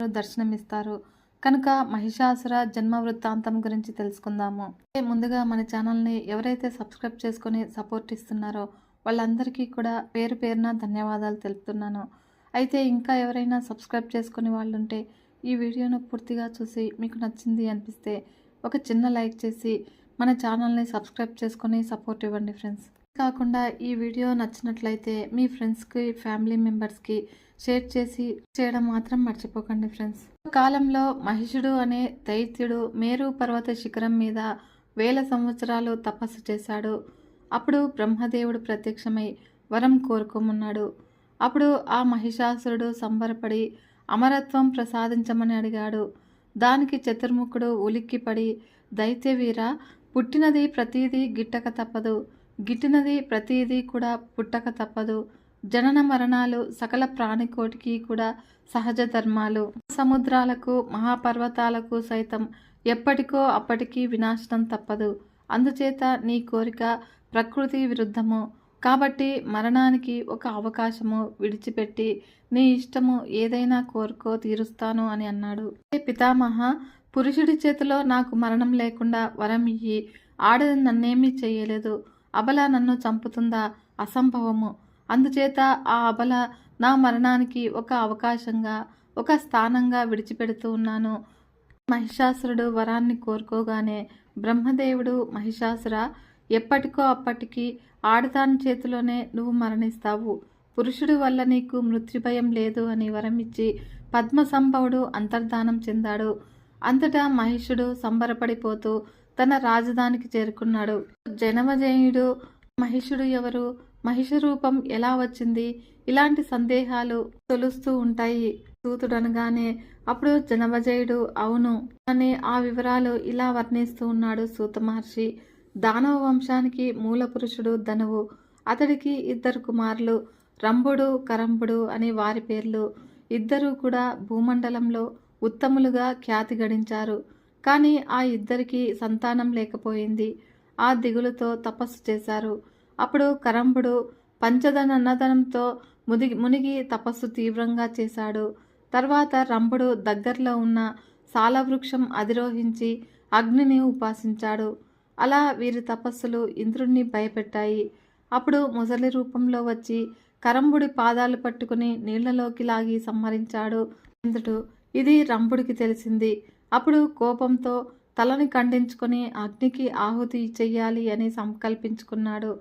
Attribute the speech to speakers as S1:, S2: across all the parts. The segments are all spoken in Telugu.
S1: దర్శనమిస్తారు. కనుక మహిషాసుర జన్మ వృత్తాంతం గురించి తెలుసుకుందాము. ముందుగా మన ఛానల్ని ఎవరైతే సబ్స్క్రైబ్ చేసుకొని సపోర్ట్ ఇస్తున్నారో వాళ్ళందరికీ కూడా పేరు పేరున ధన్యవాదాలు తెలుపుతున్నాను. అయితే ఇంకా ఎవరైనా సబ్స్క్రైబ్ చేసుకునే వాళ్ళు ఉంటే ఈ వీడియోను పూర్తిగా చూసి మీకు నచ్చింది అనిపిస్తే ఒక చిన్న లైక్ చేసి మన ఛానల్ని సబ్స్క్రైబ్ చేసుకొని సపోర్ట్ ఇవ్వండి ఫ్రెండ్స్. కాకుండా ఈ వీడియో నచ్చినట్లయితే మీ ఫ్రెండ్స్కి, ఫ్యామిలీ మెంబర్స్కి షేర్ చేసి చేయడం మాత్రం మర్చిపోకండి ఫ్రెండ్స్. కాలంలో మహిషుడు అనే దైత్యుడు మేరు పర్వత శిఖరం మీద 1000 సంవత్సరాలు తపస్సు చేశాడు. అప్పుడు బ్రహ్మదేవుడు ప్రత్యక్షమై వరం కోరుకోమన్నాడు. అప్పుడు ఆ మహిషాసురుడు సంబరపడి అమరత్వం ప్రసాదించమని అడిగాడు. దానికి చతుర్ముఖుడు ఉలిక్కిపడి, దైత్యవీర, పుట్టినది ప్రతీదీ గిట్టక తప్పదు, గిట్టినది ప్రతీదీ కూడా పుట్టక తప్పదు. జనన మరణాలు సకల ప్రాణికోటికి కూడా సహజ ధర్మాలు. సముద్రాలకు, మహాపర్వతాలకు సైతం ఎప్పటికో అప్పటికీ వినాశనం తప్పదు. అందుచేత నీ కోరిక ప్రకృతి విరుద్ధము. కాబట్టి మరణానికి ఒక అవకాశము విడిచిపెట్టి నీ ఇష్టము ఏదైనా కోరుకో, తీరుస్తాను అని అన్నాడు. పితామహ, పురుషుడి చేతిలో నాకు మరణం లేకుండా వరం ఇయ్యి. ఆడది నన్నేమీ చెయ్యలేదు. అబల నన్ను చంపుతుందా? అసంభవము. అందుచేత ఆ అబల నా మరణానికి ఒక అవకాశంగా, ఒక స్థానంగా విడిచిపెడుతూ ఉన్నాను. మహిషాసురుడు వరాన్ని కోరుకోగానే బ్రహ్మదేవుడు, మహిషాసుర, ఎప్పటికో అప్పటికి ఆడదాని చేతిలోనే నువ్వు మరణిస్తావు. పురుషుడి వల్ల నీకు మృత్యుభయం లేదు అని వరమిచ్చి పద్మసంభవుడు అంతర్ధానం చెందాడు. అంతటా మహిషుడు సంబరపడిపోతూ తన రాజధానికి చేరుకున్నాడు. జనమజేయుడు, మహిషుడు ఎవరు, మహిష రూపం ఎలా వచ్చింది, ఇలాంటి సందేహాలు తొలుస్తూ ఉంటాయి. సూతుడనగానే అప్పుడు జనమజేయుడు అవును అనే ఆ వివరాలు ఇలా వర్ణిస్తూ ఉన్నాడు సూత మహర్షి. దానవ వంశానికి మూల పురుషుడు ధనువు. అతడికి 2 కుమారులు, రంభుడు, కరంభుడు అని వారి పేర్లు. ఇద్దరూ కూడా భూమండలంలో ఉత్తములుగా ఖ్యాతి గడించారు. కానీ ఆ ఇద్దరికి సంతానం లేకపోయింది. ఆ దిగులుతో తపస్సు చేశారు. అప్పుడు కరంభుడు పంచధనంతో మునిగి తపస్సు తీవ్రంగా చేశాడు. తర్వాత రంభుడు దగ్గరలో ఉన్న సాలవృక్షం అధిరోహించి అగ్నిని ఉపాసించాడు. అలా వీరి తపస్సులు ఇంద్రుణ్ణి భయపెట్టాయి. అప్పుడు ముసలి రూపంలో వచ్చి కరంభుడి పాదాలు పట్టుకుని నీళ్లలోకి లాగి సంహరించాడు ఇంద్రుడు. ఇది రంభుడికి తెలిసింది. అప్పుడు కోపంతో తలని ఖండించుకొని అగ్నికి ఆహుతి చెయ్యాలి అని సంకల్పించుకున్నాడు.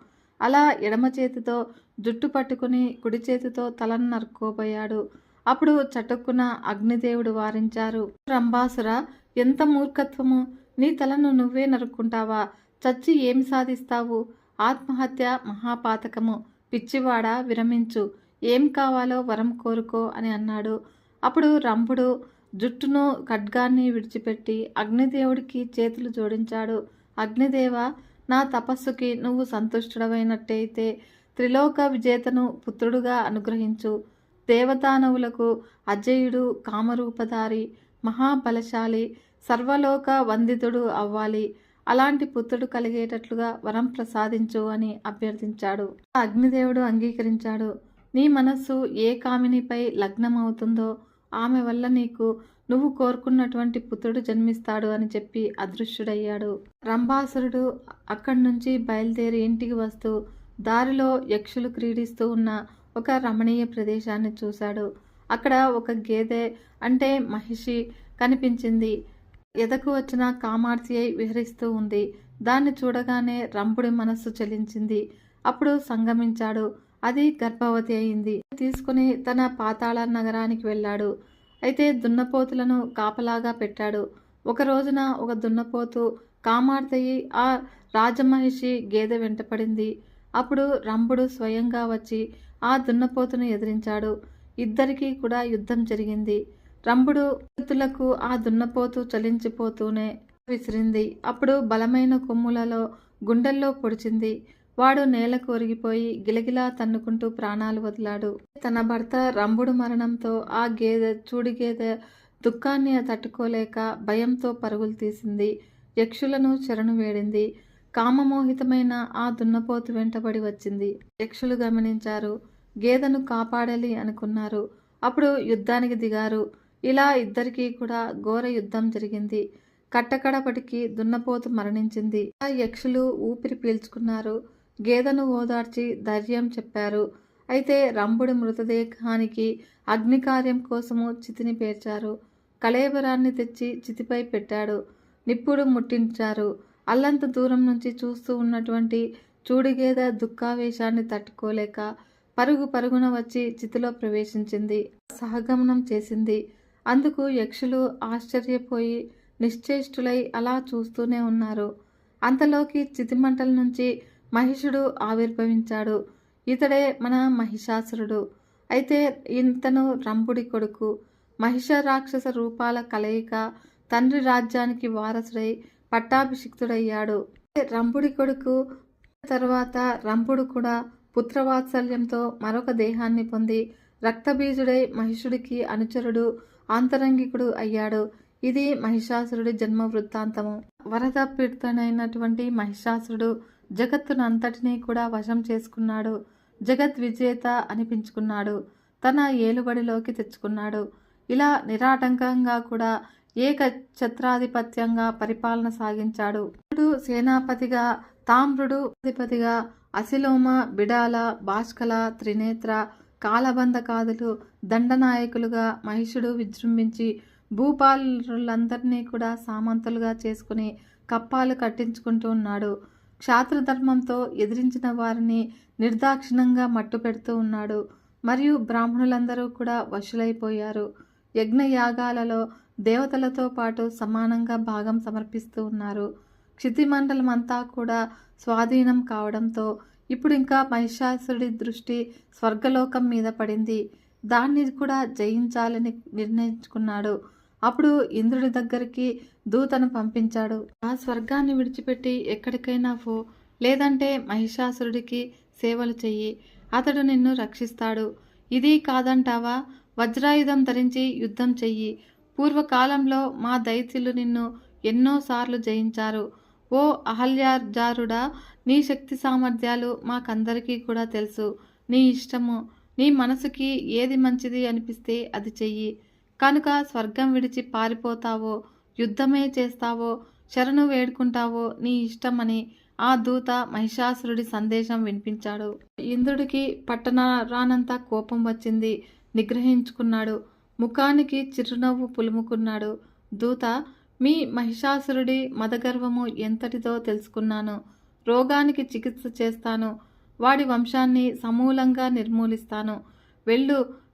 S1: అలా ఎడమ చేతితో జుట్టు పట్టుకుని కుడి చేతితో తలను నరుక్కోబోయాడు. అప్పుడు చటుక్కున అగ్నిదేవుడు వారించారు. రంభాసుర, ఎంత మూర్ఖత్వము! నీ తలను నువ్వే నరుక్కుంటావా? చచ్చి ఏమి సాధిస్తావు? ఆత్మహత్య మహాపాతకము. పిచ్చివాడా, విరమించు. ఏం కావాలో వరం కోరుకో అని అన్నాడు. అప్పుడు రంభుడు జుట్టును, ఖడ్గాన్ని విడిచిపెట్టి అగ్నిదేవుడికి చేతులు జోడించాడు. అగ్నిదేవ, నా తపస్సుకి నువ్వు సంతుష్టుడవైనట్టయితే త్రిలోక విజేతను పుత్రుడుగా అనుగ్రహించు. దేవదానవులకు అజేయుడు, కామరూపధారి, మహాబలశాలి, సర్వలోక వందితుడు అవ్వాలి. అలాంటి పుత్రుడు కలిగేటట్లుగా వరం ప్రసాదించు అని అభ్యర్థించాడు. అగ్నిదేవుడు అంగీకరించాడు. నీ మనస్సు ఏ కామినిపై లగ్నమవుతుందో ఆమె వల్ల నీకు నువ్వు కోరుకున్నటువంటి పుత్రుడు జన్మిస్తాడు అని చెప్పి అదృశ్యుడయ్యాడు. రంభాసురుడు అక్కడి నుంచి బయలుదేరి ఇంటికి వస్తూ దారిలో యక్షులు క్రీడిస్తూ ఉన్న ఒక రమణీయ ప్రదేశాన్ని చూశాడు. అక్కడ ఒక గేదె అంటే మహిషి కనిపించింది. ఎదకు వచ్చిన కామార్తి అయి విహరిస్తూ ఉంది. దాన్ని చూడగానే రంభుడి మనస్సు చలించింది. అప్పుడు సంగమించాడు. అది గర్భవతి అయింది. తీసుకుని తన పాతాళ నగరానికి వెళ్ళాడు. అయితే దున్నపోతులను కాపలాగా పెట్టాడు. ఒక రోజున ఒక దున్నపోతు కామార్తయి ఆ రాజమహిషి గేదె వెంటపడింది. అప్పుడు రంభుడు స్వయంగా వచ్చి ఆ దున్నపోతును ఎదిరించాడు. ఇద్దరికీ కూడా యుద్ధం జరిగింది. రంభుడు చేతులకు ఆ దున్నపోతు చలించిపోతూనే విసిరింది. అప్పుడు బలమైన కొమ్ములలో గుండెల్లో పొడిచింది. వాడు నేలకు ఒరిగిపోయి గిలగిలా తన్నుకుంటూ ప్రాణాలు వదిలాడు. తన భర్త రంభుడు మరణంతో ఆ చూడి గేదె దుఃఖాన్ని తట్టుకోలేక భయంతో పరుగులు తీసింది. యక్షులను శరణు వేడింది. కామమోహితమైన ఆ దున్నపోతు వెంటబడి వచ్చింది. యక్షులు గమనించారు. గేదెను కాపాడాలి అనుకున్నారు. అప్పుడు యుద్ధానికి దిగారు. ఇలా ఇద్దరికీ కూడా ఘోర యుద్ధం జరిగింది. కట్టకడపటికి దున్నపోతు మరణించింది. ఆ యక్షులు ఊపిరి పీల్చుకున్నారు. గేదెను ఓదార్చి ధైర్యం చెప్పారు. అయితే రంభుడి మృతదేహానికి అగ్నికార్యం కోసము చితిని పేర్చారు. కళేబరాన్ని తెచ్చి చితిపై పెట్టాడు. నిప్పుడు ముట్టించారు. అల్లంత దూరం నుంచి చూస్తూ ఉన్నటువంటి చూడిగేద దుఃఖావేశాన్ని తట్టుకోలేక పరుగున వచ్చి చితిలో ప్రవేశించింది. సహగమనం చేసింది. అందుకు యక్షులు ఆశ్చర్యపోయి నిశ్చేష్టులై అలా చూస్తూనే ఉన్నారు. అంతలోకి చితిమంటల నుంచి మహిషుడు ఆవిర్భవించాడు. ఇతడే మన మహిషాసురుడు. అయితే ఇతను రంభుడి కొడుకు. మహిష రాక్షస రూపాల కలయిక తండ్రి రాజ్యానికి వారసుడై పట్టాభిషిక్తుడయ్యాడు. రంభుడి కొడుకు తర్వాత రంభుడు కూడా పుత్రవాత్సల్యంతో మరొక దేహాన్ని పొంది రక్తబీజుడై మహిషుడికి అనుచరుడు ఆంతరంగికుడు అయ్యాడు. ఇది మహిషాసురుడి జన్మ వృత్తాంతము. వరద పీడితుడైనటువంటి మహిషాసురుడు జగత్తును అంతటినీ కూడా వశం చేసుకున్నాడు. జగత్ విజేత అనిపించుకున్నాడు. తన ఏలుబడిలోకి తెచ్చుకున్నాడు. ఇలా నిరాటంకంగా కూడా ఏకఛత్రాధిపత్యంగా పరిపాలన సాగించాడు. సేనాపతిగా, తామ్రుడు అధిపతిగా, అసిలోమ, బిడాల, భాష్కల, త్రినేత్ర, కాలబంధకాదులు దండనాయకులుగా మహిషుడు విజృంభించి భూపాలులందరినీ కూడా సామంతులుగా చేసుకుని కప్పాలు కట్టించుకుంటూ ఉన్నాడు. క్షాత్రధర్మంతో ఎదిరించిన వారిని నిర్దాక్షిణంగా మట్టు పెడుతూ ఉన్నాడు. మరియు బ్రాహ్మణులందరూ కూడా వశులైపోయారు. యజ్ఞయాగాలలో దేవతలతో పాటు సమానంగా భాగం సమర్పిస్తూ ఉన్నారు. క్షితిమండలం అంతా కూడా స్వాధీనం కావడంతో ఇప్పుడు ఇంకా మహిషాసురుడి దృష్టి స్వర్గలోకం మీద పడింది. దాన్ని కూడా జయించాలని నిర్ణయించుకున్నాడు. అప్పుడు ఇంద్రుడి దగ్గరికి దూతను పంపించాడు. ఆ స్వర్గాన్ని విడిచిపెట్టి ఎక్కడికైనా పో, లేదంటే మహిషాసురుడికి సేవలు చెయ్యి, అతడు నిన్ను రక్షిస్తాడు. ఇది కాదంటావా, వజ్రాయుధం ధరించి యుద్ధం చెయ్యి. పూర్వకాలంలో మా దైత్యులు నిన్ను ఎన్నోసార్లు జయించారు. ఓ అహల్యాజారుడా, నీ శక్తి సామర్థ్యాలు మాకందరికీ కూడా తెలుసు. నీ ఇష్టము, నీ మనసుకి ఏది మంచిది అనిపిస్తే అది చెయ్యి. కనుక స్వర్గం విడిచి పారిపోతావో, యుద్ధమే చేస్తావో, శరణు వేడుకుంటావో నీ ఇష్టమని ఆ దూత మహిషాసురుడి సందేశం వినిపించాడు. ఇంద్రుడికి పట్టణరానంత కోపం వచ్చింది. నిగ్రహించుకున్నాడు. ముఖానికి చిరునవ్వు పులుముకున్నాడు. దూత, మీ మహిషాసురుడి మదగర్వము ఎంతటిదో తెలుసుకున్నాను. రోగానికి చికిత్స చేస్తాను. వాడి వంశాన్ని సమూలంగా నిర్మూలిస్తాను.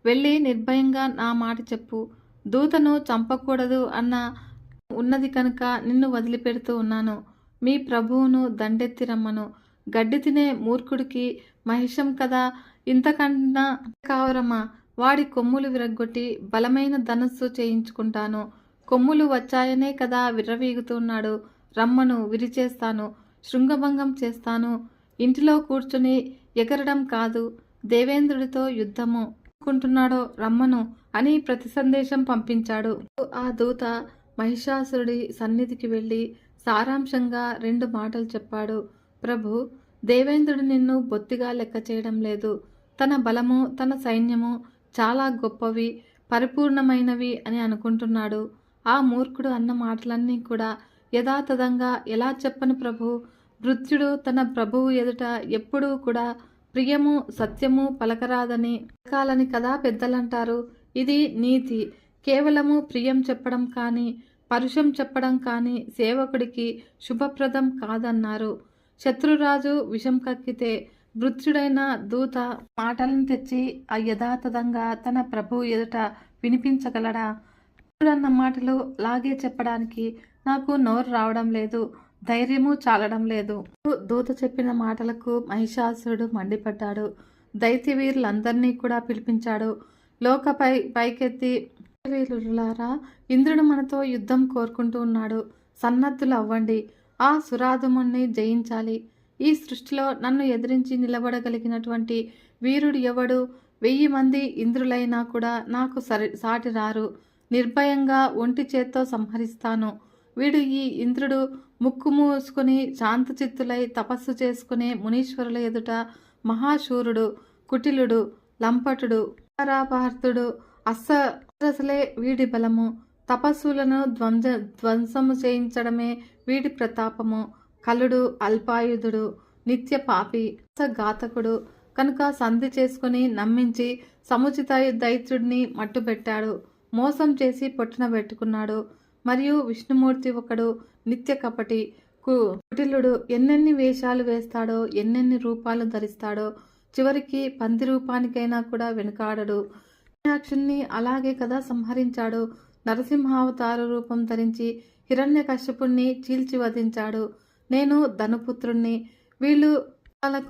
S1: వెళ్ళి నిర్భయంగా నా మాట చెప్పు. దూతను చంపకూడదు అన్న ఉన్నది కనుక నిన్ను వదిలిపెడుతూ ఉన్నాను. మీ ప్రభువును దండెత్తి రమ్మను. గడ్డి తినే మూర్ఖుడికి మహిషం కదా ఇంతకన్నా కావరమా? వాడి కొమ్ములు విరగ్గొట్టి బలమైన ధనస్సు చేయించుకుంటాను. కొమ్ములు వచ్చాయనే కదా విర్రవీగుతున్నాడు. రమ్మను, విరిచేస్తాను, శృంగభంగం చేస్తాను. ఇంటిలో కూర్చుని ఎగరడం కాదు, దేవేంద్రుడితో యుద్ధము అనుకుంటున్నాడో రమ్మను అని ప్రతి సందేశం పంపించాడు. ఆ దూత మహిషాసురుడి సన్నిధికి వెళ్ళి సారాంశంగా 2 మాటలు చెప్పాడు. ప్రభు, దేవేంద్రుడు నిన్ను బొత్తిగా లెక్క చేయడం లేదు. తన బలము, తన సైన్యము చాలా గొప్పవి, పరిపూర్ణమైనవి అని అనుకుంటున్నాడు. ఆ మూర్ఖుడు అన్న మాటలన్నీ కూడా యథాతథంగా ఎలా చెప్పను ప్రభు? మృత్యుడు తన ప్రభువు ఎదుట ఎప్పుడూ కూడా ప్రియము, సత్యము పలకరాదని పలకాలని కదా పెద్దలంటారు. ఇది నీతి. కేవలము ప్రియం చెప్పడం కానీ, పరుషం చెప్పడం కానీ సేవకుడికి శుభప్రదం కాదన్నారు. శత్రురాజు విషం కక్కితే మృత్యుడైన దూత మాటలను తెచ్చి యథాతథంగా తన ప్రభువు ఎదుట వినిపించగలడా? అన్న మాటలు లాగే చెప్పడానికి నాకు నోరు రావడం లేదు, ధైర్యము చాలడం లేదు. దూత చెప్పిన మాటలకు మహిషాసురుడు మండిపడ్డాడు. దైత్యవీరులందరినీ కూడా పిలిపించాడు. పైకెత్తి, వీరులారా, ఇంద్రుడు మనతో యుద్ధం కోరుకుంటూ ఉన్నాడు. సన్నద్ధులు అవ్వండి. ఆ సురాధముని జయించాలి. ఈ సృష్టిలో నన్ను ఎదిరించి నిలబడగలిగినటువంటి వీరుడు ఎవడు? 1000 మంది ఇంద్రులైనా కూడా నాకు సాటి రారు. నిర్భయంగా ఒంటి చేత్తో సంహరిస్తాను. వీడు ఈ ఇంద్రుడు ముక్కు మూసుకుని శాంతచిత్తులై తపస్సు చేసుకునే మునీశ్వరుల ఎదుట మహాశూరుడు, కుటిలుడు, లంపటుడు, పరాపార్థుడు, అసలే వీడి బలము, తపస్సులను ధ్వంసము చేయించడమే వీడి ప్రతాపము. కలుడు అల్పాయుధుడు, నిత్య పాపి, ఘాతకుడు కనుక సంధి చేసుకుని నమ్మించి సముచిత దైత్యుడిని మట్టుబెట్టాడు. మోసం చేసి పొట్టున పెట్టుకున్నాడు. మరియు విష్ణుమూర్తి ఒకడు నిత్య కపటి, కుటిలుడు. ఎన్నెన్ని వేషాలు వేస్తాడో, ఎన్నెన్ని రూపాలు ధరిస్తాడో, చివరికి పంది రూపానికైనా కూడా వెనుకాడడు. హిరణ్యాక్షుణ్ణి అలాగే కదా సంహరించాడు. నరసింహావతార రూపం ధరించి హిరణ్యకశ్యపుణ్ణి చీల్చి వధించాడు. నేను ధనుపుత్రుణ్ణి. వీళ్ళు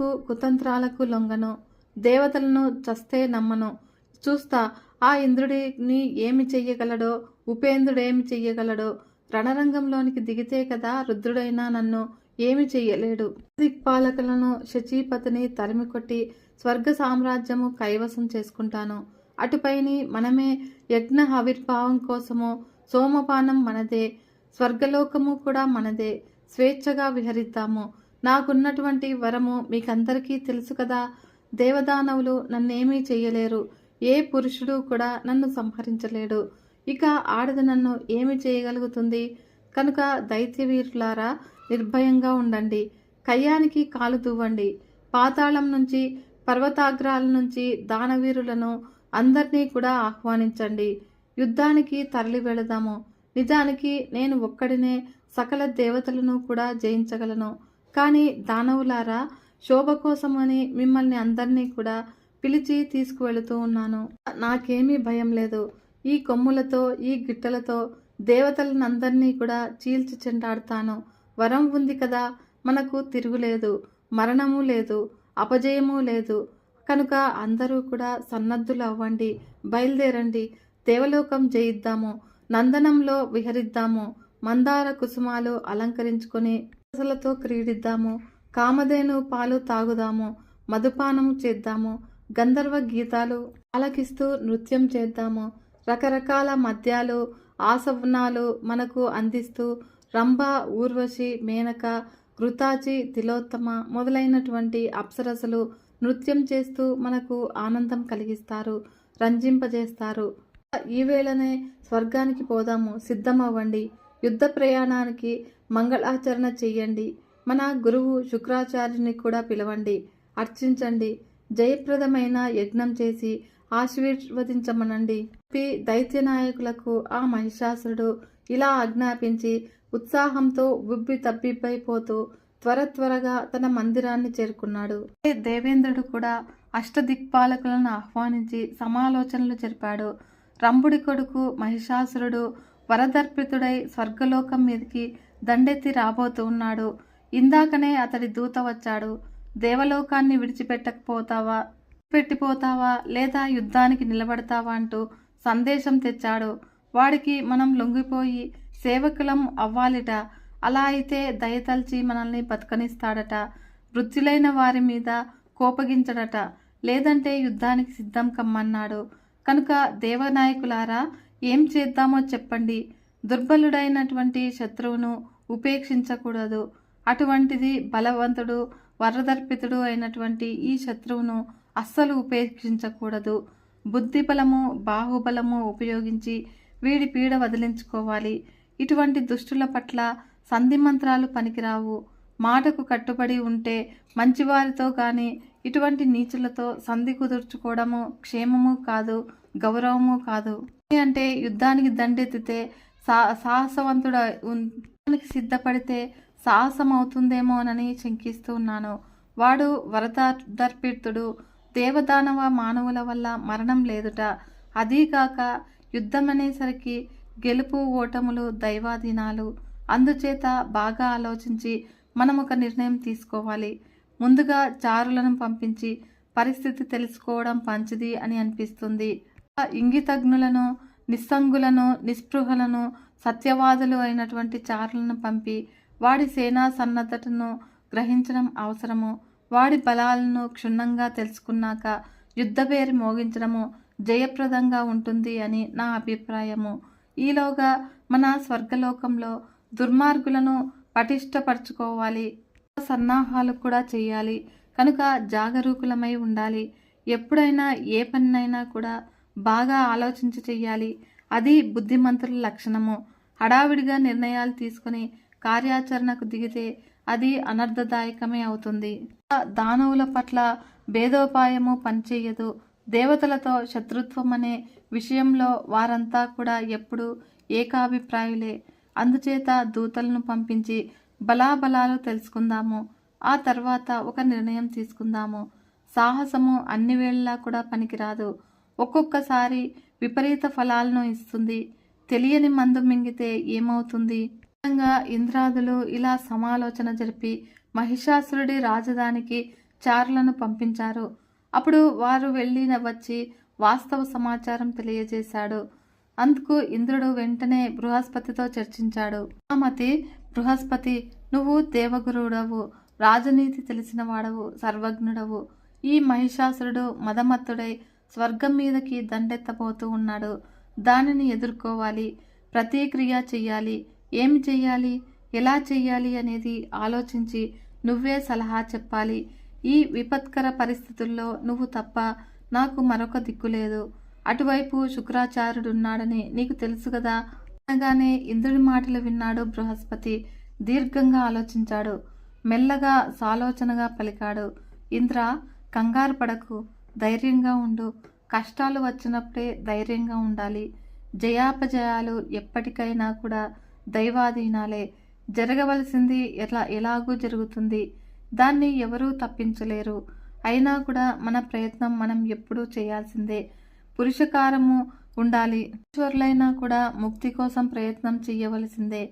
S1: కుతంత్రాలకు లొంగను. దేవతలను చస్తే నమ్మను. చూస్తా ఆ ఇంద్రుడిని ఏమి చెయ్యగలడో, ఉపేంద్రుడేమి చెయ్యగలడో. రణరంగంలోనికి దిగితే కదా రుద్రుడైనా నన్ను ఏమి చెయ్యలేడు. దిక్పాలకులను శచీపతిని తరిమికొట్టి స్వర్గ సామ్రాజ్యము కైవసం చేసుకుంటాను. అటుపైని మనమే యజ్ఞ ఆవిర్భావం కోసము సోమపానం మనదే, స్వర్గలోకము కూడా మనదే. స్వేచ్ఛగా విహరిద్దాము. నాకున్నటువంటి వరము మీకందరికీ తెలుసు కదా. దేవదానవులు నన్నేమీ చెయ్యలేరు. ఏ పురుషుడు కూడా నన్ను సంహరించలేడు. ఇక ఆడది నన్ను ఏమి చేయగలుగుతుంది? కనుక దైత్యవీరులారా నిర్భయంగా ఉండండి. కయ్యానికి కాలు దువ్వండి. పాతాళం నుంచి, పర్వతాగ్రాల నుంచి దానవీరులను అందరినీ కూడా ఆహ్వానించండి. యుద్ధానికి తరలి వెళదాము. నిజానికి నేను ఒక్కడినే సకల దేవతలను కూడా జయించగలను. కానీ దానవులారా, శోభ కోసమని మిమ్మల్ని అందరినీ కూడా పిలిచి తీసుకువెళుతూ ఉన్నాను. నాకేమీ భయం లేదు. ఈ కొమ్ములతో, ఈ గిట్టలతో దేవతలనందరినీ కూడా చీల్చి చెండాడుతాను. వరం ఉంది కదా, మనకు తిరుగులేదు, మరణము లేదు, అపజయము లేదు. కనుక అందరూ కూడా సన్నద్ధులు అవ్వండి. బయలుదేరండి. దేవలోకం జయిద్దాము. నందనంలో విహరిద్దాము. మందార కుసుమాలు అలంకరించుకొని అసలతో క్రీడిద్దాము. కామధేను పాలు తాగుదాము. మధుపానము చేద్దాము. గంధర్వ గీతాలు ఆలకిస్తూ నృత్యం చేద్దాము. రకరకాల మద్యాలు, ఆసవనాలు మనకు అందిస్తూ రంభ, ఊర్వశి, మేనక, కృతాచి, తిలోత్తమ మొదలైనటువంటి అప్సరసలు నృత్యం చేస్తూ మనకు ఆనందం కలిగిస్తారు, రంజింపజేస్తారు. ఈ వేళనే స్వర్గానికి పోదాము. సిద్ధమవ్వండి. యుద్ధ ప్రయాణానికి మంగళాచరణ చెయ్యండి. మన గురువు శుక్రాచార్యుని కూడా పిలవండి. అర్చించండి. జయప్రదమైన యజ్ఞం చేసి ఆశీర్వదించమనండి. దైత్య నాయకులకు ఆ మహిషాసురుడు ఇలా ఆజ్ఞాపించి ఉత్సాహంతో ఉబ్బి తబ్బిబ్బైపోతూ త్వరగా తన మందిరాన్ని చేరుకున్నాడు. దేవేంద్రుడు కూడా అష్టదిక్పాలకులను ఆహ్వానించి సమాలోచనలు జరిపాడు. రంభుడి కొడుకు మహిషాసురుడు వరదర్పితుడై స్వర్గలోకం మీదకి దండెత్తి రాబోతూ ఉన్నాడు. ఇందాకనే అతడి దూత వచ్చాడు. దేవలోకాన్ని పెట్టిపోతావా లేదా యుద్ధానికి నిలబడతావా అంటూ సందేశం తెచ్చాడు. వాడికి మనం లొంగిపోయి సేవకులం అవ్వాలిట. అలా అయితే దయతల్చి మనల్ని బతకనిస్తాడట. వృద్ధులైన వారి మీద కోపగించడట. లేదంటే యుద్ధానికి సిద్ధం కమ్మన్నాడు. కనుక దేవనాయకులారా, ఏం చేద్దామో చెప్పండి. దుర్బలుడైనటువంటి శత్రువును ఉపేక్షించకూడదు. అటువంటిది బలవంతుడు, వరదర్పితుడు అయినటువంటి ఈ శత్రువును అస్సలు ఉపేక్షించకూడదు. బుద్ధిబలము, బాహుబలము ఉపయోగించి వీడి పీడ వదిలించుకోవాలి. ఇటువంటి దుష్టుల పట్ల సంధి మంత్రాలు పనికిరావు. మాటకు కట్టుబడి ఉంటే మంచివారితో కానీ ఇటువంటి నీచులతో సంధి కుదుర్చుకోవడము క్షేమము కాదు, గౌరవము కాదు. అంటే యుద్ధానికి దండెత్తితే సాహసవంతుడానికి సిద్ధపడితే సాహసం అవుతుందేమోనని శంకిస్తూ ఉన్నాను. వాడు వరదర్పితుడు. దేవదానవ మానవుల వల్ల మరణం లేదుట. అదీగాక యుద్ధం అనేసరికి గెలుపు ఓటములు దైవాధీనాలు. అందుచేత బాగా ఆలోచించి మనం ఒక నిర్ణయం తీసుకోవాలి. ముందుగా చారులను పంపించి పరిస్థితి తెలుసుకోవడం మంచిది అని అనిపిస్తుంది. ఇంగితజ్ఞులను, నిస్సంగులను, నిస్పృహలను, సత్యవాదులు అయినటువంటి చారులను పంపి వాడి సేనా సన్నద్ధతను గ్రహించడం అవసరము. వాడి బలాలను క్షుణ్ణంగా తెలుసుకున్నాక యుద్ధభేరి మోగించడము జయప్రదంగా ఉంటుంది అని నా అభిప్రాయము. ఈలోగా మన స్వర్గలోకంలో దుర్మార్గులను పటిష్టపరచుకోవాలి. సన్నాహాలు కూడా చేయాలి. కనుక జాగరూకులమై ఉండాలి. ఎప్పుడైనా ఏ పనినైనా కూడా బాగా ఆలోచించి చెయ్యాలి. అది బుద్ధిమంతుల లక్షణము. హడావిడిగా నిర్ణయాలు తీసుకుని కార్యాచరణకు దిగితే అది అనర్థదాయకమే అవుతుంది. దానవుల పట్ల భేదోపాయము పనిచేయదు. దేవతలతో శత్రుత్వం అనే విషయంలో వారంతా కూడా ఎప్పుడూ ఏకాభిప్రాయులే. అందుచేత దూతలను పంపించి బలాబలాలు తెలుసుకుందాము. ఆ తర్వాత ఒక నిర్ణయం తీసుకుందాము. సాహసము అన్ని వేళలా కూడా పనికిరాదు. ఒక్కొక్కసారి విపరీత ఫలాలను ఇస్తుంది. తెలియని మందు మింగితే ఏమవుతుంది? ఇంద్రాదులు ఇలా సమాలోచన జరిపి మహిషాసురుడి రాజధానికి చారులను పంపించారు. అప్పుడు వారు వెళ్ళి వచ్చి వాస్తవ సమాచారం తెలియజేశాడు. అందుకు ఇంద్రుడు వెంటనే బృహస్పతితో చర్చించాడు. మతి బృహస్పతి, నువ్వు దేవగురుడవు, రాజనీతి తెలిసిన వాడవు, సర్వజ్ఞుడవు. ఈ మహిషాసురుడు మదమత్తుడై స్వర్గం మీదకి దండెత్తబోతూ ఉన్నాడు. దానిని ఎదుర్కోవాలి, ప్రతిక్రియ చెయ్యాలి. ఏమి చెయ్యాలి, ఎలా చెయ్యాలి అనేది ఆలోచించి నువ్వే సలహా చెప్పాలి. ఈ విపత్కర పరిస్థితుల్లో నువ్వు తప్ప నాకు మరొక దిక్కు లేదు. అటువైపు శుక్రాచార్యుడున్నాడని నీకు తెలుసు కదా. అనగానే ఇంద్రుడి మాటలు విన్నాడు బృహస్పతి. దీర్ఘంగా ఆలోచించాడు. మెల్లగా సాలోచనగా పలికాడు. ఇంద్ర, కంగారు పడకు, ధైర్యంగా ఉండు. కష్టాలు వచ్చినప్పుడే ధైర్యంగా ఉండాలి. జయాపజయాలు ఎప్పటికైనా కూడా దైవాధీనాలే. జరగవలసింది ఎలాగూ జరుగుతుంది. దాన్ని ఎవరూ తప్పించలేరు. అయినా కూడా మన ప్రయత్నం మనం ఎప్పుడూ చేయాల్సిందే. పురుషకారము ఉండాలి. ఈశ్వరులైనా కూడా ముక్తి కోసం ప్రయత్నం చెయ్యవలసిందే.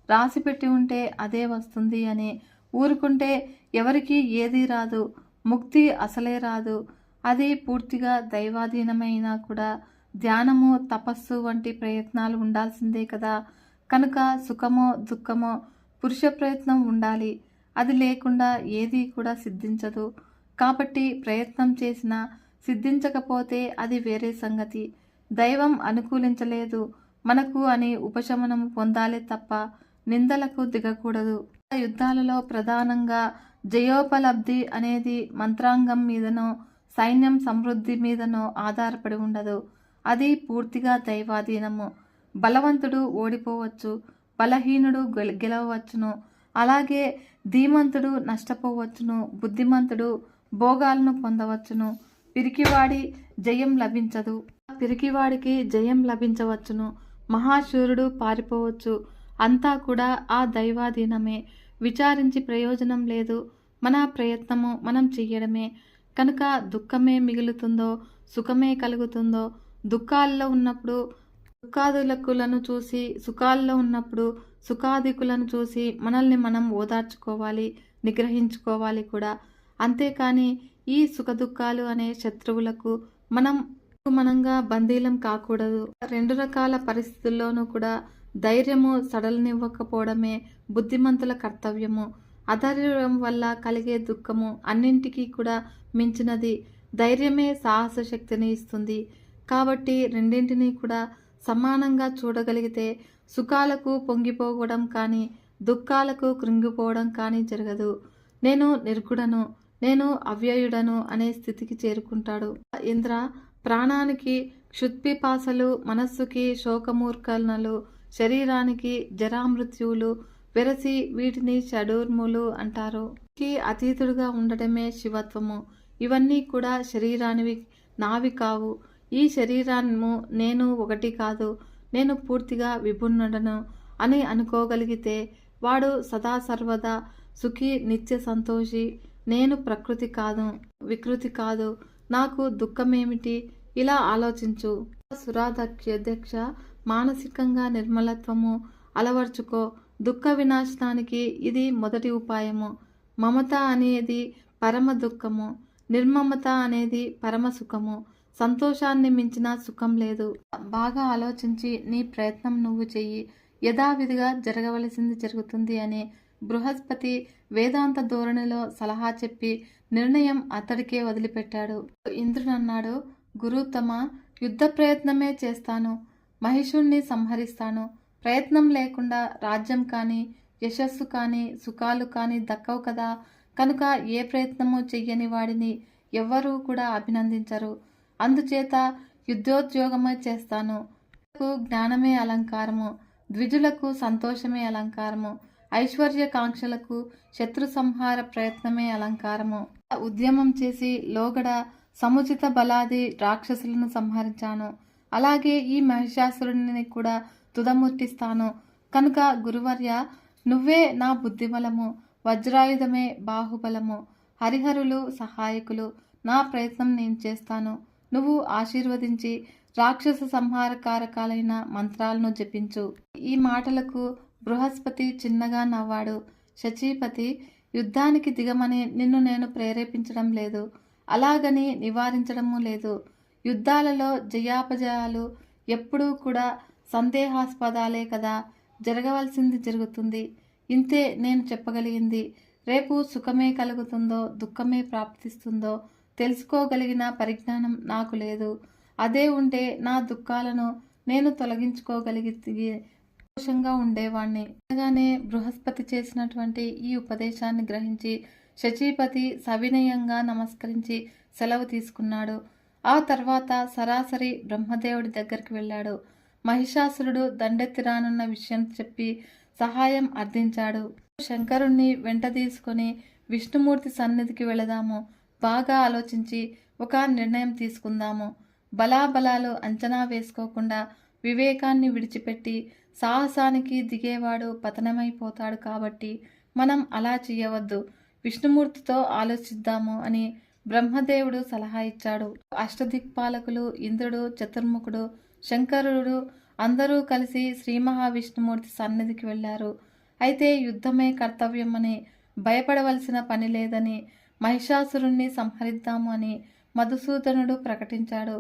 S1: రాసిపెట్టి ఉంటే అదే వస్తుంది అని ఊరుకుంటే ఎవరికి ఏదీ రాదు. ముక్తి అసలే రాదు. అది పూర్తిగా దైవాధీనమైనా కూడా ధ్యానము, తపస్సు వంటి ప్రయత్నాలు ఉండాల్సిందే కదా. కనుక సుఖమో దుఃఖమో పురుష ప్రయత్నం ఉండాలి. అది లేకుండా ఏదీ కూడా సిద్ధించదు. కాబట్టి ప్రయత్నం చేసినా సిద్ధించకపోతే అది వేరే సంగతి. దైవం అనుకూలించలేదు మనకు అని ఉపశమనం పొందాలే తప్ప నిందలకు దిగకూడదు. యుద్ధాలలో ప్రధానంగా జయోపలబ్ధి అనేది మంత్రాంగం మీదనో సైన్యం సమృద్ధి మీదనో ఆధారపడి ఉండదు. అది పూర్తిగా దైవాధీనము. బలవంతుడు ఓడిపోవచ్చు, బలహీనుడు గెలవచ్చును. అలాగే ధీమంతుడు నష్టపోవచ్చును, బుద్ధిమంతుడు భోగాలను పొందవచ్చును. పిరికివాడి జయం లభించదు. పిరికివాడికి జయం లభించవచ్చును. మహాశూరుడు పారిపోవచ్చు. అంతా కూడా ఆ దైవాధీనమే. విచారించి ప్రయోజనం లేదు. మన ప్రయత్నము మనం చెయ్యడమే. కనుక దుఃఖమే మిగులుతుందో సుఖమే కలుగుతుందో, దుఃఖాల్లో ఉన్నప్పుడు దుఃఖాదికులను చూసి, సుఖాల్లో ఉన్నప్పుడు సుఖాదికులను చూసి మనల్ని మనం ఓదార్చుకోవాలి, నిగ్రహించుకోవాలి కూడా. అంతేకాని ఈ సుఖదుఖాలు అనే శత్రువులకు మనంగా బందీలం కాకూడదు. రెండు రకాల పరిస్థితుల్లోనూ కూడా ధైర్యము సడలనివ్వకపోవడమే బుద్ధిమంతుల కర్తవ్యము. అధైర్యం వల్ల కలిగే దుఃఖము అన్నింటికీ కూడా మించినది. ధైర్యమే సాహస శక్తిని ఇస్తుంది. కాబట్టి రెండింటినీ కూడా సమానంగా చూడగలిగితే సుఖాలకు పొంగిపోవడం కానీ దుఃఖాలకు కృంగిపోవడం కానీ జరగదు. నేను నిర్గుణను, నేను అవ్యయుడను అనే స్థితికి చేరుకుంటాడు. ఇంద్ర, ప్రాణానికి క్షుత్పిపాసలు, మనస్సుకి శోకమూర్ఖనలు, శరీరానికి జరామృత్యువులు వెరసి వీటిని షడూర్ములు అంటారు. అతీతుడుగా ఉండడమే శివత్వము. ఇవన్నీ కూడా శరీరానివి, నావి కావు. ఈ శరీరాన్ని నేను ఒకటి కాదు, నేను పూర్తిగా విభిన్నుడను అని అనుకోగలిగితే వాడు సదా సర్వదా సుఖి, నిత్య సంతోషి. నేను ప్రకృతి కాదు, వికృతి కాదు, నాకు దుఃఖమేమిటి? ఇలా ఆలోచించు. సురాధ్యక్ష, మానసికంగా నిర్మలత్వము అలవర్చుకో. దుఃఖ వినాశనానికి ఇది మొదటి ఉపాయము. మమత అనేది పరమ దుఃఖము, నిర్మమత అనేది పరమ సుఖము. సంతోషాన్ని మించిన సుఖం లేదు. బాగా ఆలోచించి నీ ప్రయత్నం నువ్వు చెయ్యి. యథావిధిగా జరగవలసింది జరుగుతుంది అని బృహస్పతి వేదాంత ధోరణిలో సలహా చెప్పి నిర్ణయం అతడికే వదిలిపెట్టాడు. ఇంద్రుడు అన్నాడు, గురుతమ, యుద్ధ ప్రయత్నమే చేస్తాను, మహిషుణ్ణి సంహరిస్తాను. ప్రయత్నం లేకుండా రాజ్యం కానీ యశస్సు కానీ సుఖాలు కానీ దక్కవు కదా. కనుక ఏ ప్రయత్నము చెయ్యని వాడిని ఎవ్వరూ కూడా అభినందించరు. అందుచేత యుద్ధోద్యోగమే చేస్తాను. జ్ఞానమే అలంకారము, ద్విజులకు సంతోషమే అలంకారము, ఐశ్వర్యకాంక్షలకు శత్రు సంహార ప్రయత్నమే అలంకారము. ఉద్యమం చేసి లోగడ సముచిత బలాది రాక్షసులను సంహరించాను. అలాగే ఈ మహిషాసురుడిని కూడా తుదముట్టిస్తాను. కనుక గురువర్య, నువ్వే నా బుద్ధిబలము, వజ్రాయుధమే బాహుబలము, హరిహరులు సహాయకులు, నా ప్రయత్నం నేను చేస్తాను. నువ్వు ఆశీర్వదించి రాక్షస సంహారకారకాలైన మంత్రాలను జపించు. ఈ మాటలకు బృహస్పతి చిన్నగా నవ్వాడు. శచీపతి, యుద్ధానికి దిగమని నిన్ను నేను ప్రేరేపించడం లేదు, అలాగని నివారించడము లేదు. యుద్ధాలలో జయాపజయాలు ఎప్పుడూ కూడా సందేహాస్పదాలే కదా. జరగవలసింది జరుగుతుంది. ఇంతే నేను చెప్పగలిగింది. రేపు సుఖమే కలుగుతుందో దుఃఖమే ప్రాప్తిస్తుందో తెలుసుకోగలిగిన పరిజ్ఞానం నాకు లేదు. అదే ఉంటే నా దుఃఖాలను నేను తొలగించుకోగలిగి సంతోషంగా ఉండేవాణ్ణి. అనగానే బృహస్పతి చేసినటువంటి ఈ ఉపదేశాన్ని గ్రహించి శచీపతి సవినయంగా నమస్కరించి సెలవు తీసుకున్నాడు. ఆ తర్వాత సరాసరి బ్రహ్మదేవుడి దగ్గరికి వెళ్ళాడు. మహిషాసురుడు దండెత్తి రానున్న విషయం చెప్పి సహాయం అర్థించాడు. శంకరుణ్ణి వెంట తీసుకొని విష్ణుమూర్తి సన్నిధికి వెళదాము. బాగా ఆలోచించి ఒక నిర్ణయం తీసుకుందాము. బలాబలాలు అంచనా వేసుకోకుండా వివేకాన్ని విడిచిపెట్టి సాహసానికి దిగేవాడు పతనమైపోతాడు. కాబట్టి మనం అలా చేయవద్దు. విష్ణుమూర్తితో ఆలోచిద్దాము అని బ్రహ్మదేవుడు సలహా ఇచ్చాడు. అష్టదిక్పాలకులు, ఇంద్రుడు, చతుర్ముఖుడు, శంకరుడు అందరూ కలిసి శ్రీ మహావిష్ణుమూర్తి సన్నిధికి వెళ్ళారు. అయితే యుద్ధమే కర్తవ్యమని, భయపడవలసిన పని లేదని, మహిషాసురుణ్ణి సంహరిద్దాము అని మధుసూదనుడు ప్రకటించాడు.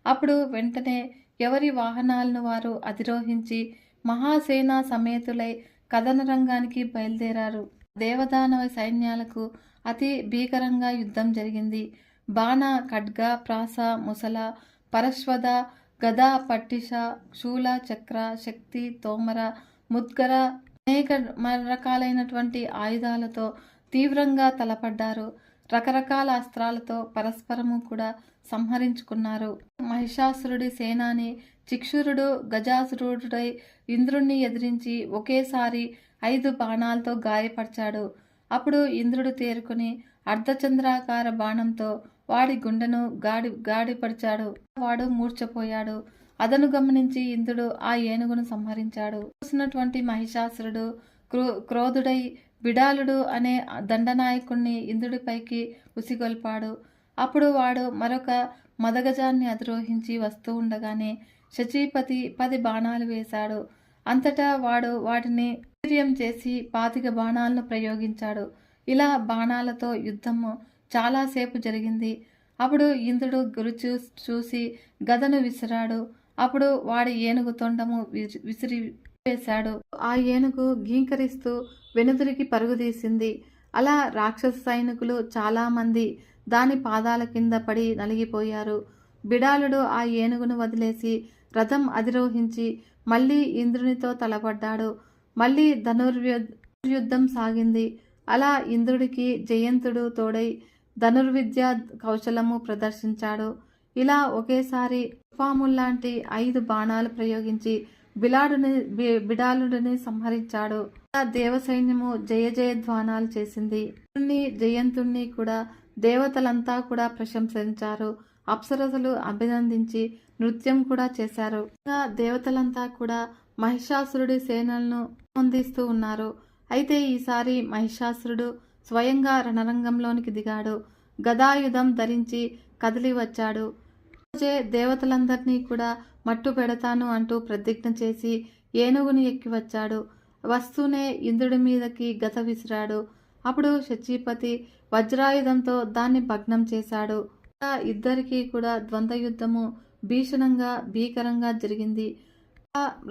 S1: అప్పుడు వెంటనే ఎవరి వాహనాలను వారు అధిరోహించి మహాసేనా సమేతులై కథన రంగానికి బయలుదేరారు. దేవదానవ సైన్యాలకు అతి భీకరంగా యుద్ధం జరిగింది. బాణ, ఖడ్గ, ప్రాస, ముసల, పరశ్వద, గద, పట్టిష, శూల, చక్ర, శక్తి, తోమర, ముద్గర అనేక రకాలైనటువంటి ఆయుధాలతో తీవ్రంగా తలపడ్డారు. రకరకాల అస్త్రాలతో పరస్పరము కూడా సంహరించుకున్నారు. మహిషాసురుడి సేనాని చిక్షురుడు గజాసురుడై ఇంద్రుణ్ణి ఎదిరించి ఒకేసారి 5 బాణాలతో గాయపరిచాడు. అప్పుడు ఇంద్రుడు తేరుకుని అర్ధచంద్రాకార బాణంతో వాడి గుండెను గాడిపరిచాడు. వాడు మూర్ఛపోయాడు. అదను గమనించి ఇంద్రుడు ఆ ఏనుగును సంహరించాడు. చూసినటువంటి మహిషాసురుడు క్రోధుడై బిడాలుడు అనే దండనాయకుణ్ణి ఇంద్రుడిపైకి ఉసిగొల్పాడు. అప్పుడు వాడు మరొక మదగజాన్ని అధిరోహించి వస్తూ ఉండగానే శచీపతి 10 బాణాలు వేశాడు. అంతటా వాడు వాటిని వీర్యం చేసి 25 బాణాలను ప్రయోగించాడు. ఇలా బాణాలతో యుద్ధము చాలాసేపు జరిగింది. అప్పుడు ఇంద్రుడు గురి చూసి గదను విసిరాడు. అప్పుడు వాడి ఏనుగు తొండము విసిరి వేశాడు. ఆ ఏనుగు గీంకరిస్తూ వెనుదిరిగి పరుగుదీసింది. అలా రాక్షస సైనికులు చాలామంది దాని పాదాల కింద పడి నలిగిపోయారు. బిడాలుడు ఆ ఏనుగును వదిలేసి రథం అధిరోహించి మళ్ళీ ఇంద్రునితో తలపడ్డాడు. మళ్ళీ ధనుర్యుద్ధం సాగింది. అలా ఇంద్రుడికి జయంతుడు తోడై ధనుర్విద్య కౌశలము ప్రదర్శించాడు. ఇలా ఒకేసారి తుఫాముల్లాంటి 5 బాణాలు ప్రయోగించి బిడాలుడిని సంహరించాడు. దేవసైన్యము జయ జయధ్వానాలు చేసింది. జయంతుణ్ణి కూడా దేవతలంతా కూడా ప్రశంసించారు. అప్సరసలు అభినందించి నృత్యం కూడా చేశారు. దేవతలంతా కూడా మహిషాసురుడి సేనలను పొందిస్తూ ఉన్నారు. అయితే ఈసారి మహిషాసురుడు స్వయంగా రణరంగంలోనికి దిగాడు. గదాయుధం ధరించి కదిలి వచ్చాడు. దేవతలందరినీ కూడా మట్టు పెడతాను అంటూ ప్రతిజ్ఞ చేసి ఏనుగుని ఎక్కి వచ్చాడు. వస్తూనే ఇంద్రుడి మీదకి గద విసిరాడు. అప్పుడు శచీపతి వజ్రాయుధంతో దాన్ని భగ్నం చేశాడు. ఇద్దరికీ కూడా ద్వంద్వ యుద్ధము భీకరంగా జరిగింది.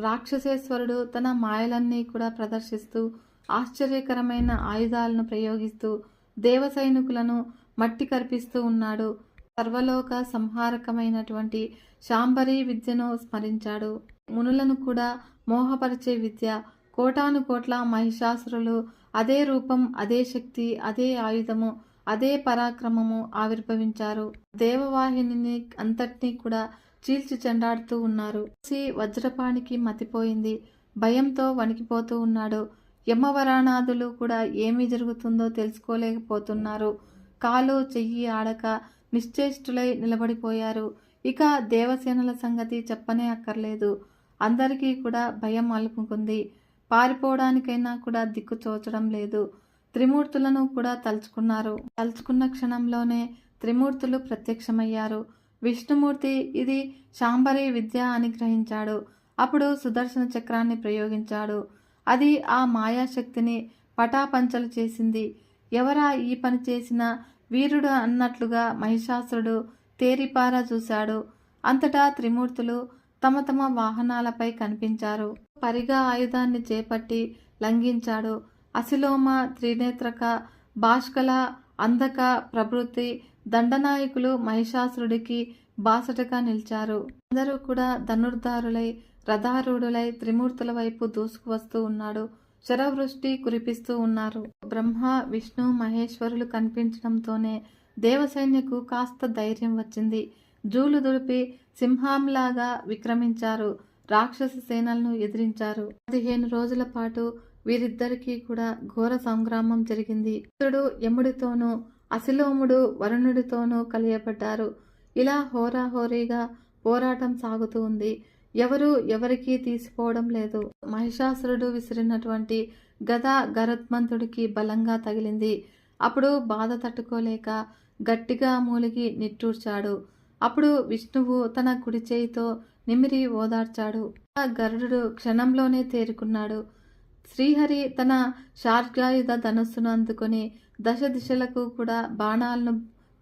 S1: రాక్షసేశ్వరుడు తన మాయలన్నీ కూడా ప్రదర్శిస్తూ ఆశ్చర్యకరమైన ఆయుధాలను ప్రయోగిస్తూ దేవ సైనికులను మట్టి కర్పిస్తూ ఉన్నాడు. సర్వలోక సంహారకమైనటువంటి శాంభరీ విద్యను స్మరించాడు. మునులను కూడా మోహపరిచే విద్య. కోటాను కోట్ల మహిషాసురులు అదే రూపం, అదే శక్తి, అదే ఆయుధము, అదే పరాక్రమము ఆవిర్భవించారు. దేవవాహిని అంతటినీ కూడా చీల్చి చెండాడుతూ ఉన్నారు. వజ్రపాణికి మతిపోయింది. భయంతో వణికిపోతూ ఉన్నాడు. యమవరానాథులు కూడా ఏమి జరుగుతుందో తెలుసుకోలేకపోతున్నారు. కాలు చెయ్యి ఆడక నిశ్చేష్టులై నిలబడిపోయారు. ఇక దేవసేనల సంగతి చెప్పనే అక్కర్లేదు. అందరికీ కూడా భయం అలుముకుంది. పారిపోవడానికైనా కూడా దిక్కు తోచడం లేదు. త్రిమూర్తులను కూడా తలుచుకున్నారు. తలుచుకున్న క్షణంలోనే త్రిమూర్తులు ప్రత్యక్షమయ్యారు. విష్ణుమూర్తి ఇది శాంబరి విద్య అని గ్రహించాడు. అప్పుడు సుదర్శన చక్రాన్ని ప్రయోగించాడు. అది ఆ మాయాశక్తిని పటాపంచలు చేసింది. ఎవరా ఈ పని చేసిన వీరుడు అన్నట్లుగా మహిషాసురుడు తేరిపారా చూశాడు. అంతటా త్రిమూర్తులు తమ తమ వాహనాలపై కనిపించారు. పరిగా ఆయుధాన్ని చేపట్టి లంఘించాడు. అసిలోమ, త్రినేత్రక, భాష్కల, అంధక ప్రభృతి దండనాయకులు మహిషాసురుడికి బాసటగా నిలిచారు. అందరూ కూడా ధనుర్ధారులై రథారూఢులై త్రిమూర్తుల వైపు దూసుకువస్తూ ఉన్నాడు. శరవృష్టి కురిపిస్తూ ఉన్నారు. బ్రహ్మ, విష్ణు, మహేశ్వరులు కనిపించడంతోనే దేవసైన్యకు కాస్త ధైర్యం వచ్చింది. జూలు దులిపి సింహంలాగా విక్రమించారు. రాక్షస సేనలను ఎదిరించారు. 15 రోజుల పాటు వీరిద్దరికీ కూడా ఘోర సంగ్రామం జరిగింది. ఇంద్రుడు యముడితోనూ, అసిలోముడు వరుణుడితోనూ కలియబడ్డారు. ఇలా హోరాహోరీగా పోరాటం సాగుతూ ఉంది. ఎవరు ఎవరికీ తీసిపోవడం లేదు. మహిషాసురుడు విసిరినటువంటి గద గరుత్మంతుడికి బలంగా తగిలింది. అప్పుడు బాధ తట్టుకోలేక గట్టిగా మూలిగి నిట్టూర్చాడు. అప్పుడు విష్ణువు తన కుడి చేయితో నిమిరి ఓదార్చాడు. గరుడు క్షణంలోనే తేరుకున్నాడు. శ్రీహరి తన శార్గాయుధ ధనుస్సును అందుకొని దశ దిశలకు కూడా బాణాలను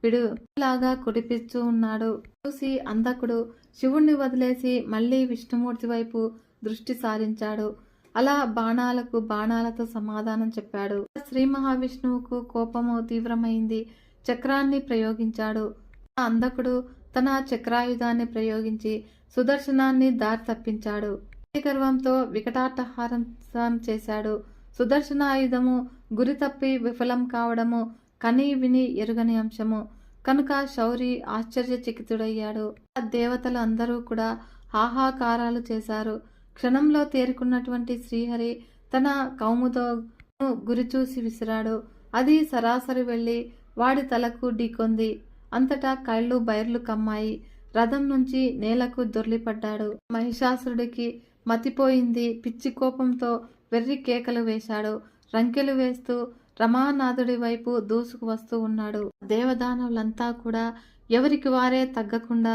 S1: పిడులాగా కురిపిస్తూ ఉన్నాడు. చూసి అంధకుడు శివుణ్ణి వదిలేసి మళ్ళీ విష్ణుమూర్తి వైపు దృష్టి సారించాడు. అలా బాణాలకు బాణాలతో సమాధానం చెప్పాడు. శ్రీ మహావిష్ణువుకు కోపము తీవ్రమైంది. చక్రాన్ని ప్రయోగించాడు. అంధకుడు తన చక్రాయుధాన్ని సుదర్శనాన్ని దారి తప్పించాడు. గర్వంతో వికటాట్టహారం చేశాడు. సుదర్శనాయుధము గురి తప్పి విఫలం కావడము కని విని ఎరుగని అంశము కనుక శౌరి ఆశ్చర్యచకితుడయ్యాడు. దేవతలు అందరూ కూడా హాహాకారాలు చేశారు. క్షణంలో తేరుకున్నటువంటి శ్రీహరి తన కౌముతో గురిచూసి విసిరాడు. అది సరాసరి వెళ్లి వాడి తలకు ఢీకొంది. అంతటా కళ్ళు బైర్లు కమ్మాయి. రథం నుంచి నేలకు దొర్లిపడ్డాడు. మహిషాసురుడికి మతిపోయింది. పిచ్చి కోపంతో వెర్రి కేకలు వేశాడు. రంకెలు వేస్తూ రమానాథుడి వైపు దూసుకు వస్తూ ఉన్నాడు. దేవదానవులంతా కూడా ఎవరికి వారే తగ్గకుండా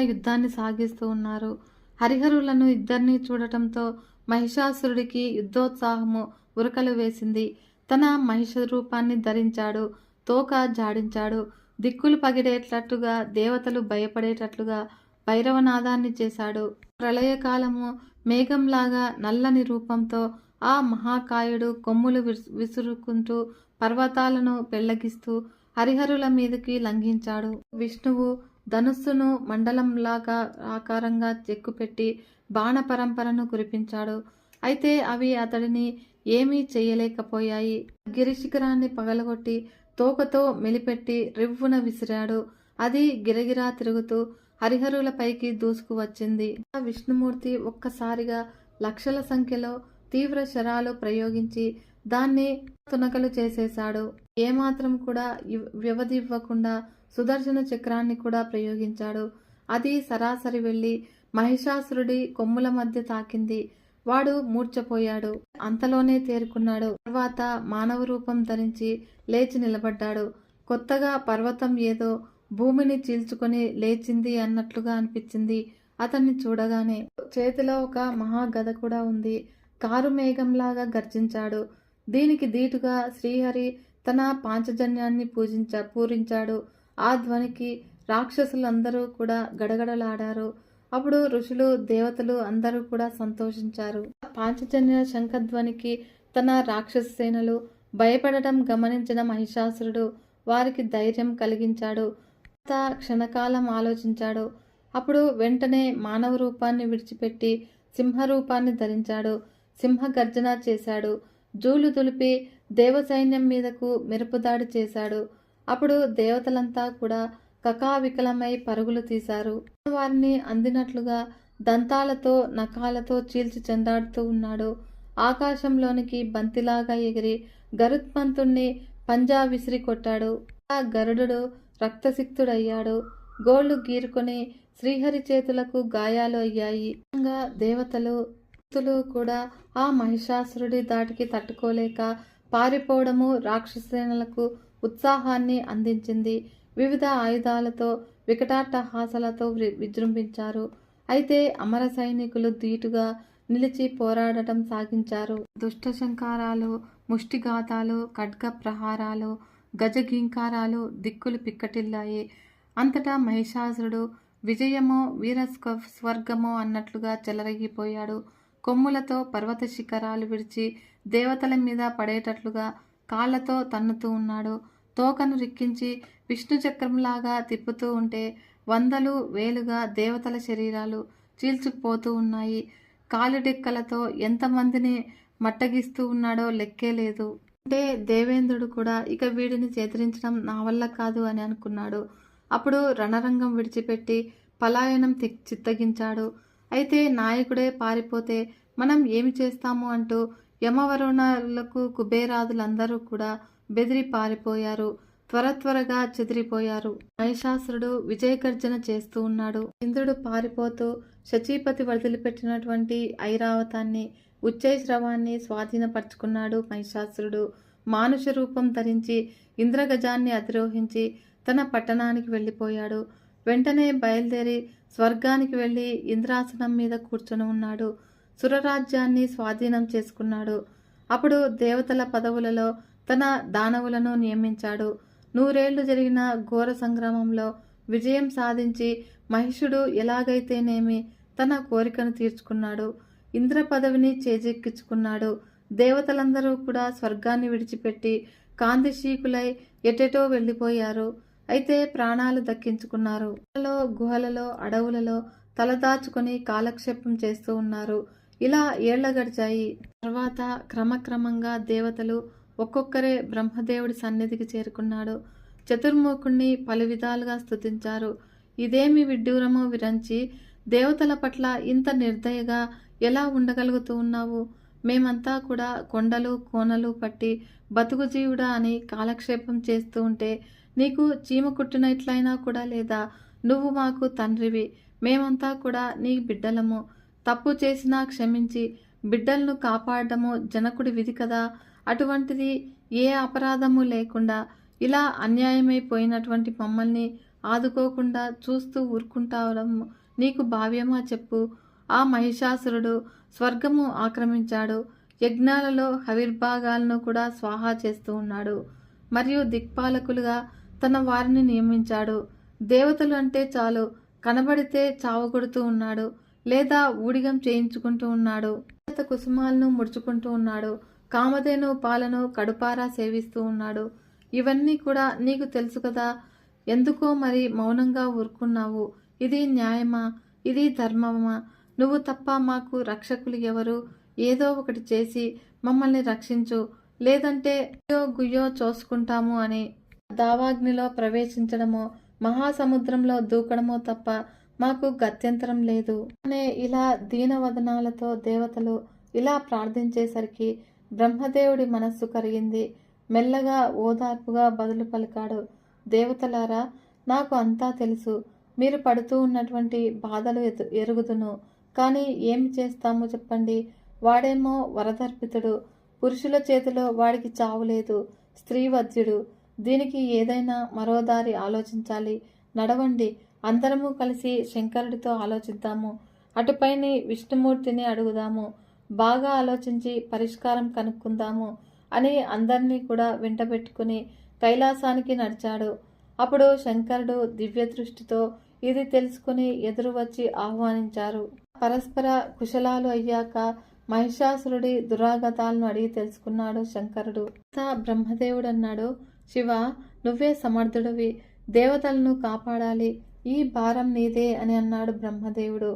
S1: యుద్ధాన్ని సాగిస్తూ ఉన్నారు. హరిహరులను ఇద్దరిని చూడటంతో మహిషాసురుడికి యుద్ధోత్సాహము ఉరకలు వేసింది. తన మహిష రూపాన్ని ధరించాడు. తోక జాడించాడు. దిక్కులు పగిడేటట్లుగా, దేవతలు భయపడేటట్లుగా భైరవనాదాన్ని చేశాడు. ప్రళయకాలము మేఘంలాగా నల్లని రూపంతో ఆ మహాకాయుడు కొమ్ములు విసురుకుంటూ పర్వతాలను పెళ్లగిస్తూ హరిహరుల మీదకి లంఘించాడు. విష్ణువు ధనుస్సును మండలంలాగా ఆకారంగా చెక్కుపెట్టి బాణ పరంపరను కురిపించాడు. అయితే అవి అతడిని ఏమీ చెయ్యలేకపోయాయి. గిరిశిఖరాన్ని పగలగొట్టి తోకతో మెలిపెట్టి రివ్వున విసిరాడు. అది గిరగిరా తిరుగుతూ హరిహరులపైకి దూసుకు వచ్చింది. విష్ణుమూర్తి ఒక్కసారిగా లక్షల సంఖ్యలో తీవ్ర శరాలు ప్రయోగించి దాన్ని తునకలు చేసేశాడు. ఏమాత్రం కూడా వ్యవధి ఇవ్వకుండా సుదర్శన చక్రాన్ని కూడా ప్రయోగించాడు. అది సరాసరి వెళ్లి మహిషాసురుడి కొమ్ముల మధ్య తాకింది. వాడు మూర్ఛపోయాడు. అంతలోనే తేరుకున్నాడు. తర్వాత మానవ రూపం ధరించి లేచి నిలబడ్డాడు. కొత్తగా పర్వతం ఏదో భూమిని చీల్చుకొని లేచింది అన్నట్లుగా అనిపించింది అతన్ని చూడగానే. చేతిలో ఒక మహాగద కూడా ఉంది. కారు మేఘంలాగా గర్జించాడు. దీనికి దీటుగా శ్రీహరి తన పాంచజన్యాన్ని పూరించాడు. ఆ ధ్వనికి రాక్షసులందరూ కూడా గడగడలాడారు. అప్పుడు ఋషులు, దేవతలు అందరూ కూడా సంతోషించారు. పాంచజన్య శంఖధ్వనికి తన రాక్షస సేనలు భయపడటం గమనించిన మహిషాసురుడు వారికి ధైర్యం కలిగించాడు. క్షణకాలం ఆలోచించాడు. అప్పుడు వెంటనే మానవ రూపాన్ని విడిచిపెట్టి సింహరూపాన్ని ధరించాడు. సింహ గర్జన చేశాడు. జూలు దులిపి దేవసైన్యం మీదకు మెరుపుదాడి చేశాడు. అప్పుడు దేవతలంతా కూడా కకావికలమై పరుగులు తీశారు. వారిని అందినట్లుగా దంతాలతో నఖాలతో చీల్చి చెండాడుతూ ఉన్నాడు. ఆకాశంలోనికి బంతిలాగా ఎగిరి గరుత్మంతుణ్ణి పంజా విసిరి కొట్టాడు. ఆ గరుడు రక్తసిక్తుడయ్యాడు. గోళ్లు గీరుకొని శ్రీహరి చేతులకు గాయాలు అయ్యాయి. దేవతలు కూడా ఆ మహిషాసురుడి దాటికి తట్టుకోలేక పారిపోవడము రాక్షసేనలకు ఉత్సాహాన్ని అందించింది. వివిధ ఆయుధాలతో వికటాట్టహాసలతో విజృంభించారు. అయితే అమర సైనికులు ధీటుగా నిలిచి పోరాడటం సాగించారు. దుష్టశంకారాలు, ముష్టిఘాతాలు, ఖడ్గ ప్రహారాలు, గజగీంకారాలు దిక్కులు పిక్కటిల్లాయి. అంతటా మహిషాసురుడు విజయమో వీర స్వర్గమో అన్నట్లుగా చెలరగిపోయాడు. కొమ్ములతో పర్వత శిఖరాలు విడిచి దేవతల మీద పడేటట్లుగా కాళ్లతో తన్నుతూ ఉన్నాడు. తోకను రిక్కించి విష్ణు చక్రంలాగా తిప్పుతూ ఉంటే వందలు వేలుగా దేవతల శరీరాలు చీల్చుకుపోతూ ఉన్నాయి. కాలిడెక్కలతో ఎంతమందిని మట్టగిస్తూ ఉన్నాడో లెక్కే లేదు. అంటే దేవేంద్రుడు కూడా ఇక వీడిని చేతరించడం నా వల్ల కాదు అని అనుకున్నాడు. అప్పుడు రణరంగం విడిచిపెట్టి పలాయనం చిత్తగించాడు. అయితే నాయకుడే పారిపోతే మనం ఏమి చేస్తాము అంటూ యమవరుణులకు కుబేరాదులందరూ కూడా బెదిరి పారిపోయారు. త్వరగా చెదిరిపోయారు. మహిషాసురుడు విజయగర్జన చేస్తూ ఉన్నాడు. ఇంద్రుడు పారిపోతూ శచీపతి వదిలిపెట్టినటువంటి ఐరావతాన్ని, ఉచ్చైశ్రవాన్ని స్వాధీనపరుచుకున్నాడు. మహిషాసురుడు మానుష రూపం ధరించి ఇంద్రగజాన్ని అధిరోహించి తన పట్టణానికి వెళ్ళిపోయాడు. వెంటనే బయలుదేరి స్వర్గానికి వెళ్ళి ఇంద్రాసనం మీద కూర్చొని ఉన్నాడు. సురరాజ్యాన్ని స్వాధీనం చేసుకున్నాడు. అప్పుడు దేవతల పదవులలో తన దానవులను నియమించాడు. 100 ఏళ్లు జరిగిన ఘోర సంగ్రామంలో విజయం సాధించి మహిషుడు ఎలాగైతేనేమి తన కోరికను తీర్చుకున్నాడు. ఇంద్ర పదవిని చేజెక్కించుకున్నాడు. దేవతలందరూ కూడా స్వర్గాన్ని విడిచిపెట్టి కాంతిశీకులై ఎటెటో వెళ్ళిపోయారు. అయితే ప్రాణాలు దక్కించుకున్నారు. గుహలలో అడవులలో తలదాచుకొని కాలక్షేపం చేస్తూ ఉన్నారు. ఇలా ఏళ్ల గడిచాయి. తర్వాత క్రమక్రమంగా దేవతలు ఒక్కొక్కరే బ్రహ్మదేవుడి సన్నిధికి చేరుకున్నాడు. చతుర్ముఖుణ్ణి పలు విధాలుగా స్తుతించారు. ఇదేమి విడ్డూరమో విరంచి, దేవతల పట్ల ఇంత నిర్దయగా ఎలా ఉండగలుగుతూ ఉన్నావు? మేమంతా కూడా కొండలు కోనలు పట్టి బతుకు జీవుడా అని కాలక్షేపం చేస్తూ ఉంటే నీకు చీమ కుట్టినట్లయినా కూడా లేదా? నువ్వు మాకు తండ్రివి, మేమంతా కూడా నీ బిడ్డలము. తప్పు చేసినా క్షమించి బిడ్డలను కాపాడటము జనకుడి విధి కదా. అటువంటిది ఏ అపరాధము లేకుండా ఇలా అన్యాయమైపోయినటువంటి మమ్మల్ని ఆదుకోకుండా చూస్తూ ఊరుకుంటావడం నీకు భావ్యమా చెప్పు. ఆ మహిషాసురుడు స్వర్గము ఆక్రమించాడు. యజ్ఞాలలో హవిర్భాగాలను కూడా స్వాహా చేస్తూ ఉన్నాడు. మరియు దిక్పాలకులుగా తన వారిని నియమించాడు. దేవతలు అంటే చాలు కనబడితే చావగొడుతూ ఉన్నాడు, లేదా ఊడిగం చేయించుకుంటూ ఉన్నాడు. కుసుమాలను ముడుచుకుంటూ ఉన్నాడు. కామధేను పాలను కడుపారా సేవిస్తూ ఉన్నాడు. ఇవన్నీ కూడా నీకు తెలుసు కదా. ఎందుకో మరి మౌనంగా ఊరుకున్నావు? ఇది న్యాయమా? ఇది ధర్మమా? నువ్వు తప్ప మాకు రక్షకులు ఎవరు? ఏదో ఒకటి చేసి మమ్మల్ని రక్షించు, లేదంటే గుయ్యో చూసుకుంటాము అని దావాగ్నిలో ప్రవేశించడమో మహాసముద్రంలో దూకడమో తప్ప మాకు గత్యంతరం లేదు అనే ఇలా దీనవదనాలతో దేవతలు ఇలా ప్రార్థించేసరికి బ్రహ్మదేవుడి మనస్సు కరిగింది. మెల్లగా ఓదార్పుగా బదులు పలికాడు. దేవతలారా, నాకు అంతా తెలుసు. మీరు పడుతూ ఉన్నటువంటి బాధలు ఎరుగుదును. కానీ ఏమి చేస్తామో చెప్పండి. వాడేమో వరదర్పితుడు. పురుషుల చేతిలో వాడికి చావు లేదు. స్త్రీవధ్యుడు. దీనికి ఏదైనా మరో దారి ఆలోచించాలి. నడవండి, అందరము కలిసి శంకరుడితో ఆలోచిద్దాము. అటుపైని విష్ణుమూర్తిని అడుగుదాము. బాగా ఆలోచించి పరిష్కారం కనుక్కుందాము అని అందరినీ కూడా వెంటబెట్టుకుని కైలాసానికి నడిచాడు. అప్పుడు శంకరుడు దివ్య దృష్టితో ఇది తెలుసుకుని ఎదురు వచ్చి ఆహ్వానించారు. పరస్పర కుశలాలు అయ్యాక మహిషాసురుడి దురాగతాలను అడిగి తెలుసుకున్నాడు శంకరుడు. బ్రహ్మదేవుడు అన్నాడు, శివ, నువ్వే సమర్థుడివి, దేవతలను కాపాడాలి. ఈ భారం నీదే అని అన్నాడు బ్రహ్మదేవుడు.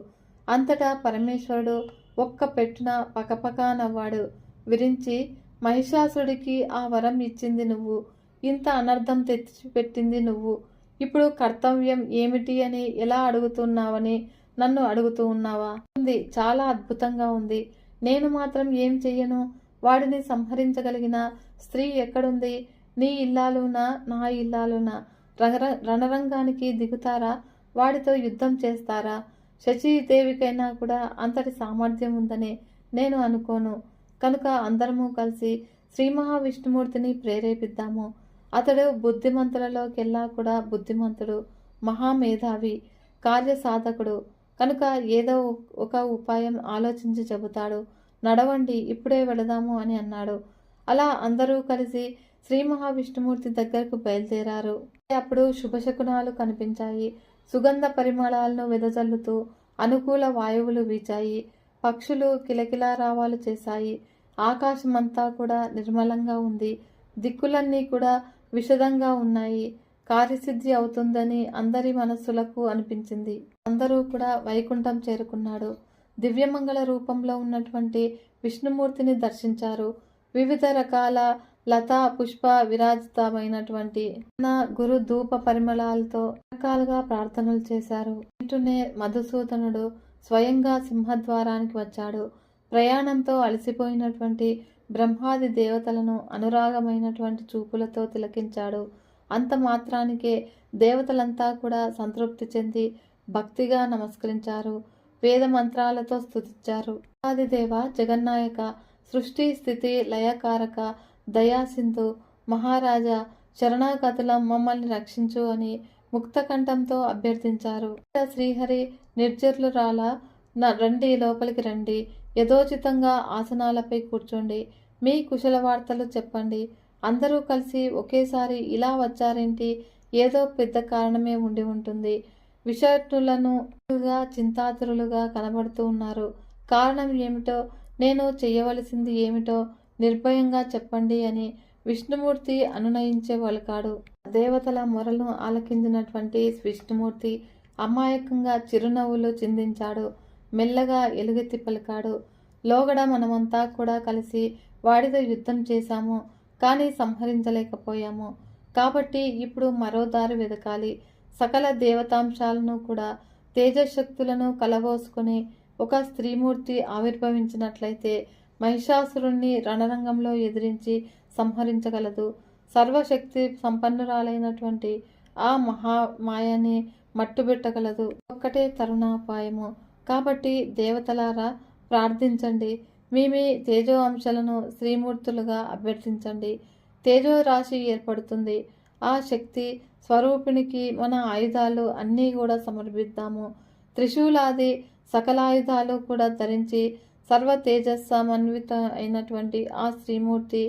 S1: అంతటా పరమేశ్వరుడు ఒక్క పెట్టున పకపకా నవ్వాడు. విరించి, మహిషాసుడికి ఆ వరం ఇచ్చింది నువ్వు, ఇంత అనర్థం తెచ్చిపెట్టింది నువ్వు. ఇప్పుడు కర్తవ్యం ఏమిటి అని ఎలా అడుగుతున్నావని నన్ను అడుగుతూ ఉన్నావా? ఉంది, చాలా అద్భుతంగా ఉంది. నేను మాత్రం ఏం చెయ్యను? వాడిని సంహరించగలిగిన స్త్రీ ఎక్కడుంది? నీ ఇల్లాలునా, నా ఇల్లాలునా రణరంగానికి దిగుతారా? వాడితో యుద్ధం చేస్తారా? శచీదేవికైనా కూడా అంతటి సామర్థ్యం ఉందని నేను అనుకోను. కనుక అందరము కలిసి శ్రీ మహావిష్ణుమూర్తిని ప్రేరేపిద్దాము. అతడు బుద్ధిమంతులలోకెల్లా కూడా బుద్ధిమంతుడు, మహామేధావి, కార్యసాధకుడు. కనుక ఏదో ఒక ఉపాయం ఆలోచించి చెబుతాడు. నడవండి, ఇప్పుడే వెళదాము అని అన్నాడు. అలా అందరూ కలిసి శ్రీ మహావిష్ణుమూర్తి దగ్గరకు బయలుదేరారు. అప్పుడు శుభశకునాలు కనిపించాయి. సుగంధ పరిమళాలను వెదజల్లుతూ అనుకూల వాయువులు వీచాయి. పక్షులు కిలకిలారావాలు చేశాయి. ఆకాశమంతా కూడా నిర్మలంగా ఉంది. దిక్కులన్నీ కూడా విషదంగా ఉన్నాయి. కార్యసిద్ధి అవుతుందని అందరి మనస్సులకు అనిపించింది. అందరూ కూడా వైకుంఠం చేరుకున్నాడు. దివ్యమంగళ రూపంలో ఉన్నటువంటి విష్ణుమూర్తిని దర్శించారు. వివిధ రకాల లతా పుష్ప విరాజితమైనటువంటి గురు ధూప పరిమళాలతో రకాలుగా ప్రార్థనలు చేశారు. వెంటనే మధుసూదనుడు స్వయంగా సింహద్వారానికి వచ్చాడు. ప్రయాణంతో అలసిపోయినటువంటి బ్రహ్మాది దేవతలను అనురాగమైనటువంటి చూపులతో తిలకించాడు. అంత మాత్రానికే దేవతలంతా కూడా సంతృప్తి చెంది భక్తిగా నమస్కరించారు. వేద మంత్రాలతో స్తుతించారు. ఆదిదేవ, జగన్నాయక, సృష్టి స్థితి లయకారక, దయాసింధు, మహారాజా, శరణాగతులం మమ్మల్ని రక్షించు అని ముక్తకంఠంతో అభ్యర్థించారు. శ్రీహరి నిర్జరులురాలా, రండి, లోపలికి రండి, యథోచితంగా ఆసనాలపై కూర్చోండి, మీ కుశల వార్తలు చెప్పండి. అందరూ కలిసి ఒకేసారి ఇలా వచ్చారేంటి? ఏదో పెద్ద కారణమే ఉండి ఉంటుంది. విషజ్ఞులను చింతాతురులుగా కనబడుతూ ఉన్నారు. కారణం ఏమిటో, నేను చెయ్యవలసింది ఏమిటో నిర్భయంగా చెప్పండి అని విష్ణుమూర్తి అనునయించే వలకాడు. దేవతల మొరలను ఆలకించినటువంటి విష్ణుమూర్తి అమాయకంగా చిరునవ్వులు చిందించాడు. మెల్లగా ఎలుగెత్తి పలికాడు. లోగడ మనమంతా కూడా కలిసి వాడితో యుద్ధం చేశాము, కానీ సంహరించలేకపోయాము. కాబట్టి ఇప్పుడు మరో దారి వెదకాలి. సకల దేవతాంశాలను కూడా తేజశక్తులను కలబోసుకుని ఒక స్త్రీమూర్తి ఆవిర్భవించినట్లయితే మహిషాసురుణ్ణి రణరంగంలో ఎదిరించి సంహరించగలదు. సర్వశక్తి సంపన్నురాలైనటువంటి ఆ మహామాయని మట్టుబెట్టగలదు. ఒక్కటే తరుణోపాయము. కాబట్టి దేవతలారా ప్రార్థించండి. మీ తేజో అంశాలను శ్రీమూర్తులుగా అభ్యర్థించండి. తేజో రాశి ఏర్పడుతుంది. ఆ శక్తి స్వరూపిణికి మన ఆయుధాలు అన్నీ కూడా సమర్పిద్దాము. త్రిశూలాది సకలాయుధాలు కూడా ధరించి సర్వ తేజస్సమన్విత అయినటువంటి ఆ శ్రీమూర్తి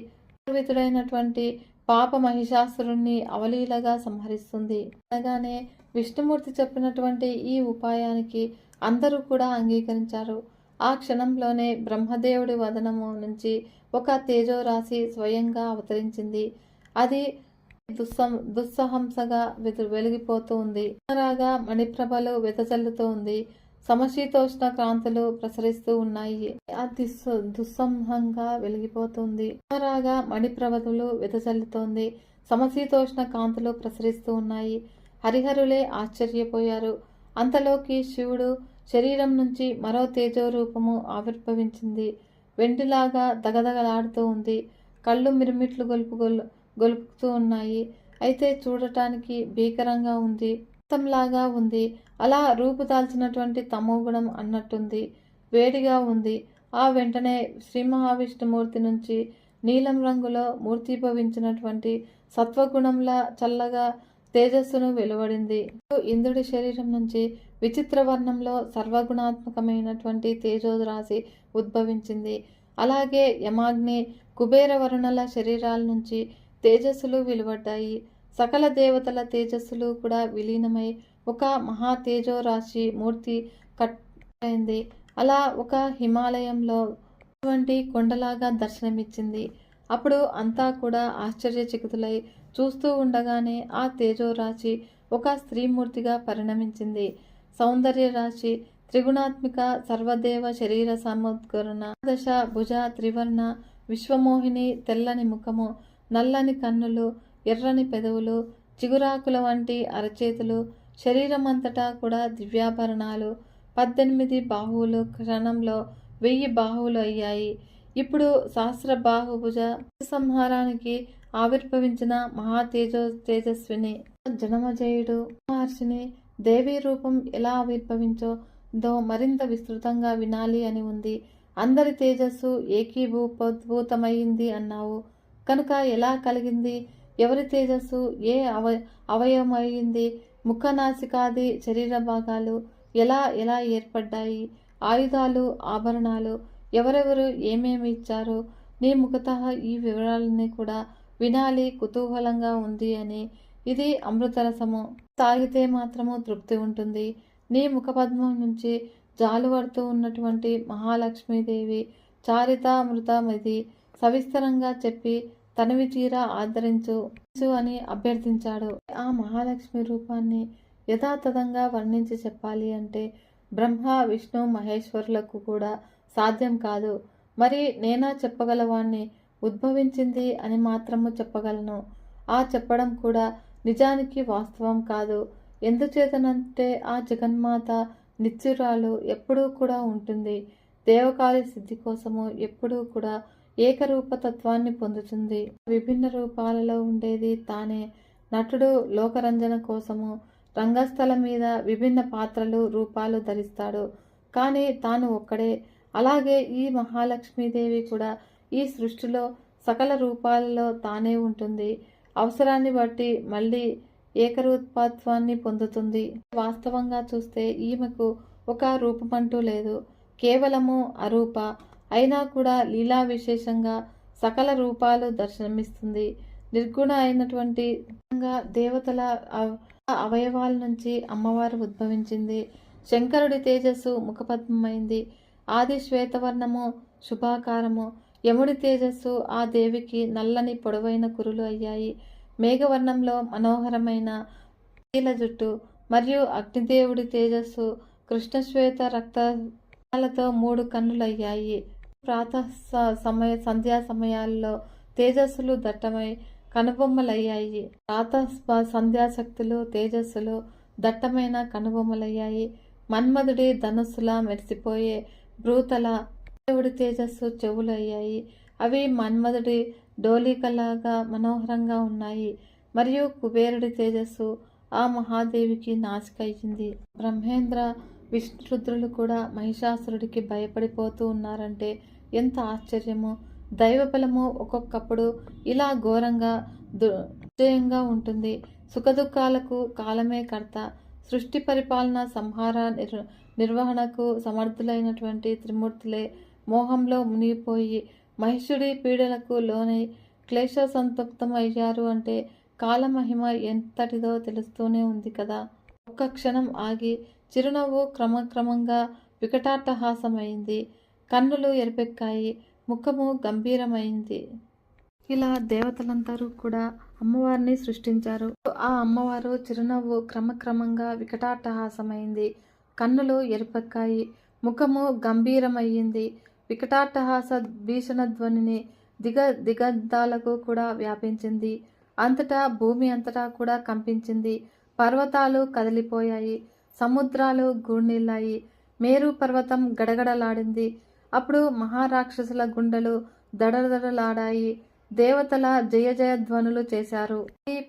S1: సర్వితుడైనటువంటి పాప మహిషాసురుణ్ణి అవలీలగా సంహరిస్తుంది. అనగానే విష్ణుమూర్తి చెప్పినటువంటి ఈ ఉపాయానికి అందరూ కూడా అంగీకరించారు. ఆ క్షణంలోనే బ్రహ్మదేవుడి వదనము నుంచి ఒక తేజోరాశి స్వయంగా అవతరించింది. అది దుస్సహంసగా వెలిగిపోతూ ఉంది. రాగా మణిప్రభలు వెదజల్లుతూ ఉంది. సమశీతోష్ణ కాంతులు ప్రసరిస్తూ ఉన్నాయి. అది దుస్సంహంగా వెలిగిపోతుంది. రాగా మణిప్రభలు వెదజల్లుతోంది. సమశీతోష్ణ కాంతులు ప్రసరిస్తూ ఉన్నాయి. హరిహరులే ఆశ్చర్యపోయారు. అంతలోకి శివుడు శరీరం నుంచి మరో తేజో రూపము ఆవిర్భవించింది. వెండిలాగా దగదగలాడుతూ ఉంది. కళ్ళు మిరుమిట్లు గొలుపుతూ ఉన్నాయి. అయితే చూడటానికి భీకరంగా ఉంది, లాగా ఉంది. అలా రూపుదాల్చినటువంటి తమోగుణం అన్నట్టుంది. వేడిగా ఉంది. ఆ వెంటనే శ్రీ మహావిష్ణుమూర్తి నుంచి నీలం రంగులో మూర్తిభవించినటువంటి సత్వగుణంలా చల్లగా తేజస్సును వెలువడింది. ఇంద్రుడి శరీరం నుంచి విచిత్ర వర్ణంలో సర్వగుణాత్మకమైనటువంటి తేజోరాశి ఉద్భవించింది. అలాగే యమాగ్ని, కుబేర వరుణల శరీరాల నుంచి తేజస్సులు వెలువడ్డాయి. సకల దేవతల తేజస్సులు కూడా విలీనమై ఒక మహా తేజోరాశి మూర్తి కట్టయింది. అలా ఒక హిమాలయంలో కొండలాగా దర్శనమిచ్చింది. అప్పుడు అంతా కూడా ఆశ్చర్యచకితులై చూస్తూ ఉండగానే ఆ తేజోరాశి ఒక స్త్రీమూర్తిగా పరిణమించింది. సౌందర్య రాశి, త్రిగుణాత్మిక, సర్వదేవ శరీర సముద్గరణ, దశ భుజ త్రివర్ణ, విశ్వమోహిని, తెల్లని ముఖము, నల్లని కన్నులు, ఎర్రని పెదవులు, చిగురాకుల వంటి అరచేతులు, శరీరమంతటా కూడా దివ్యాభరణాలు, 18 బాహువులు క్షణంలో 1000 బాహువులు అయ్యాయి. ఇప్పుడు సహస్ర బాహుభుజ సంహారానికి ఆవిర్భవించిన తేజస్విని జనమజేయుడు మహర్షిని దేవీ రూపం ఎలా ఆవిర్భవించో మరింత విస్తృతంగా వినాలి అని ఉంది. అందరి తేజస్సు ఏకీభూతమైంది అన్నావు కనుక ఎలా కలిగింది? ఎవరి తేజస్సు ఏ అవయవమైంది? ముఖనాసికాది శరీర భాగాలు ఎలా ఎలా ఏర్పడ్డాయి? ఆయుధాలు, ఆభరణాలు ఎవరెవరు ఏమేమి ఇచ్చారు? నీ ముఖతః ఈ వివరాలన్నీ కూడా వినాలి కుతూహలంగా ఉంది అని. ఇది అమృతరసము, తాగితే మాత్రము తృప్తి ఉంటుంది. నీ ముఖపద్మం నుంచి జాలువడుతూ ఉన్నటువంటి మహాలక్ష్మీదేవి చారితామృతమిది సవిస్తరంగా చెప్పి తనివి తీరా ఆదరించు అని అభ్యర్థించాడు. ఆ మహాలక్ష్మి రూపాన్ని యథాతథంగా వర్ణించి చెప్పాలి అంటే బ్రహ్మ, విష్ణు, మహేశ్వరులకు కూడా సాధ్యం కాదు. మరి నేనా చెప్పగలవాణ్ణి? ఉద్భవించింది అని మాత్రము చెప్పగలను. ఆ చెప్పడం కూడా నిజానికి వాస్తవం కాదు. ఎందుచేతనంటే ఆ జగన్మాత నిత్యురాలు ఎప్పుడూ కూడా ఉంటుంది. దేవకార్య సిద్ధి కోసము ఎప్పుడూ కూడా ఏకరూపతత్వాన్ని పొందుతుంది. విభిన్న రూపాలలో ఉండేది తానే. నటుడు లోకరంజన కోసము రంగస్థలం మీద విభిన్న పాత్రలు, రూపాలు ధరిస్తాడు. కానీ తాను ఒక్కడే. అలాగే ఈ మహాలక్ష్మీదేవి కూడా ఈ సృష్టిలో సకల రూపాలలో తానే ఉంటుంది. అవసరాన్ని బట్టి మళ్ళీ ఏకరూపత్వాన్ని పొందుతుంది. వాస్తవంగా చూస్తే ఈమెకు ఒక రూపమంటూ లేదు. కేవలము అరూప అయినా కూడా లీలా విశేషంగా సకల రూపాలు దర్శనమిస్తుంది. నిర్గుణ అయినటువంటి దేవతల అవయవాల నుంచి అమ్మవారు ఉద్భవించింది. శంకరుడి తేజస్సు ముఖపద్మమైంది. ఆది శ్వేతవర్ణము శుభాకారము. యముడి తేజస్సు ఆ దేవికి నల్లని పొడవైన కురులు అయ్యాయి. మేఘవర్ణంలో మనోహరమైన నీల జుట్టు. మరియు అగ్నిదేవుడి తేజస్సు కృష్ణశ్వేత రక్తాలతో 3 కన్నులయ్యాయి. ప్రాతః సంధ్యా సమయాల్లో తేజస్సులు దట్టమై కనుబొమ్మలయ్యాయి. ప్రాతః సంధ్యాశక్తులు తేజస్సులు దట్టమైన కనుబొమ్మలయ్యాయి. మన్మధుడి ధనుస్సులా మెరిసిపోయే భ్రూతల దేవుడి తేజస్సు చెవులు అయ్యాయి. అవి మన్మధుడి డోలికలాగా మనోహరంగా ఉన్నాయి. మరియు కుబేరుడి తేజస్సు ఆ మహాదేవికి నాసిక అయ్యింది. బ్రహ్మేంద్ర విష్ణురుద్రులు కూడా మహిషాసురుడికి భయపడిపోతూ ఉన్నారంటే ఎంత ఆశ్చర్యము! దైవబలము ఒక్కొక్కప్పుడు ఇలా ఘోరంగా దుర్జయంగా ఉంటుంది. సుఖదుఖాలకు కాలమే కర్త. సృష్టి పరిపాలన, సంహార నిర్వహణకు సమర్థులైనటువంటి త్రిమూర్తులే మోహంలో మునిగిపోయి మహిషుడి పీడలకు లోనై క్లేశ సంతప్తం అయ్యారు అంటే కాలమహిమ ఎంతటిదో తెలుస్తూనే ఉంది కదా. ఒక్క క్షణం ఆగి చిరునవ్వు క్రమక్రమంగా వికటాట్టహాసమైంది. కన్నులు ఎరుపెక్కాయి. ముఖము గంభీరమైంది. ఇలా దేవతలందరూ కూడా అమ్మవారిని సృష్టించారు. ఆ అమ్మవారు చిరునవ్వు క్రమక్రమంగా వికటాట్టహాసమైంది. కన్నులు ఎరుపెక్కాయి. ముఖము గంభీరమయ్యింది. వికటాట్టహాస భీషణ ధ్వనిని దిగంతాలకు కూడా వ్యాపించింది. అంతటా భూమి అంతటా కూడా కంపించింది. పర్వతాలు కదిలిపోయాయి. సముద్రాలు గూర్నిల్లాయి. మేరు పర్వతం గడగడలాడింది. అప్పుడు మహారాక్షసుల గుండెలు దడదడలాడాయి. దేవతల జయ జయ ధ్వనులు చేశారు.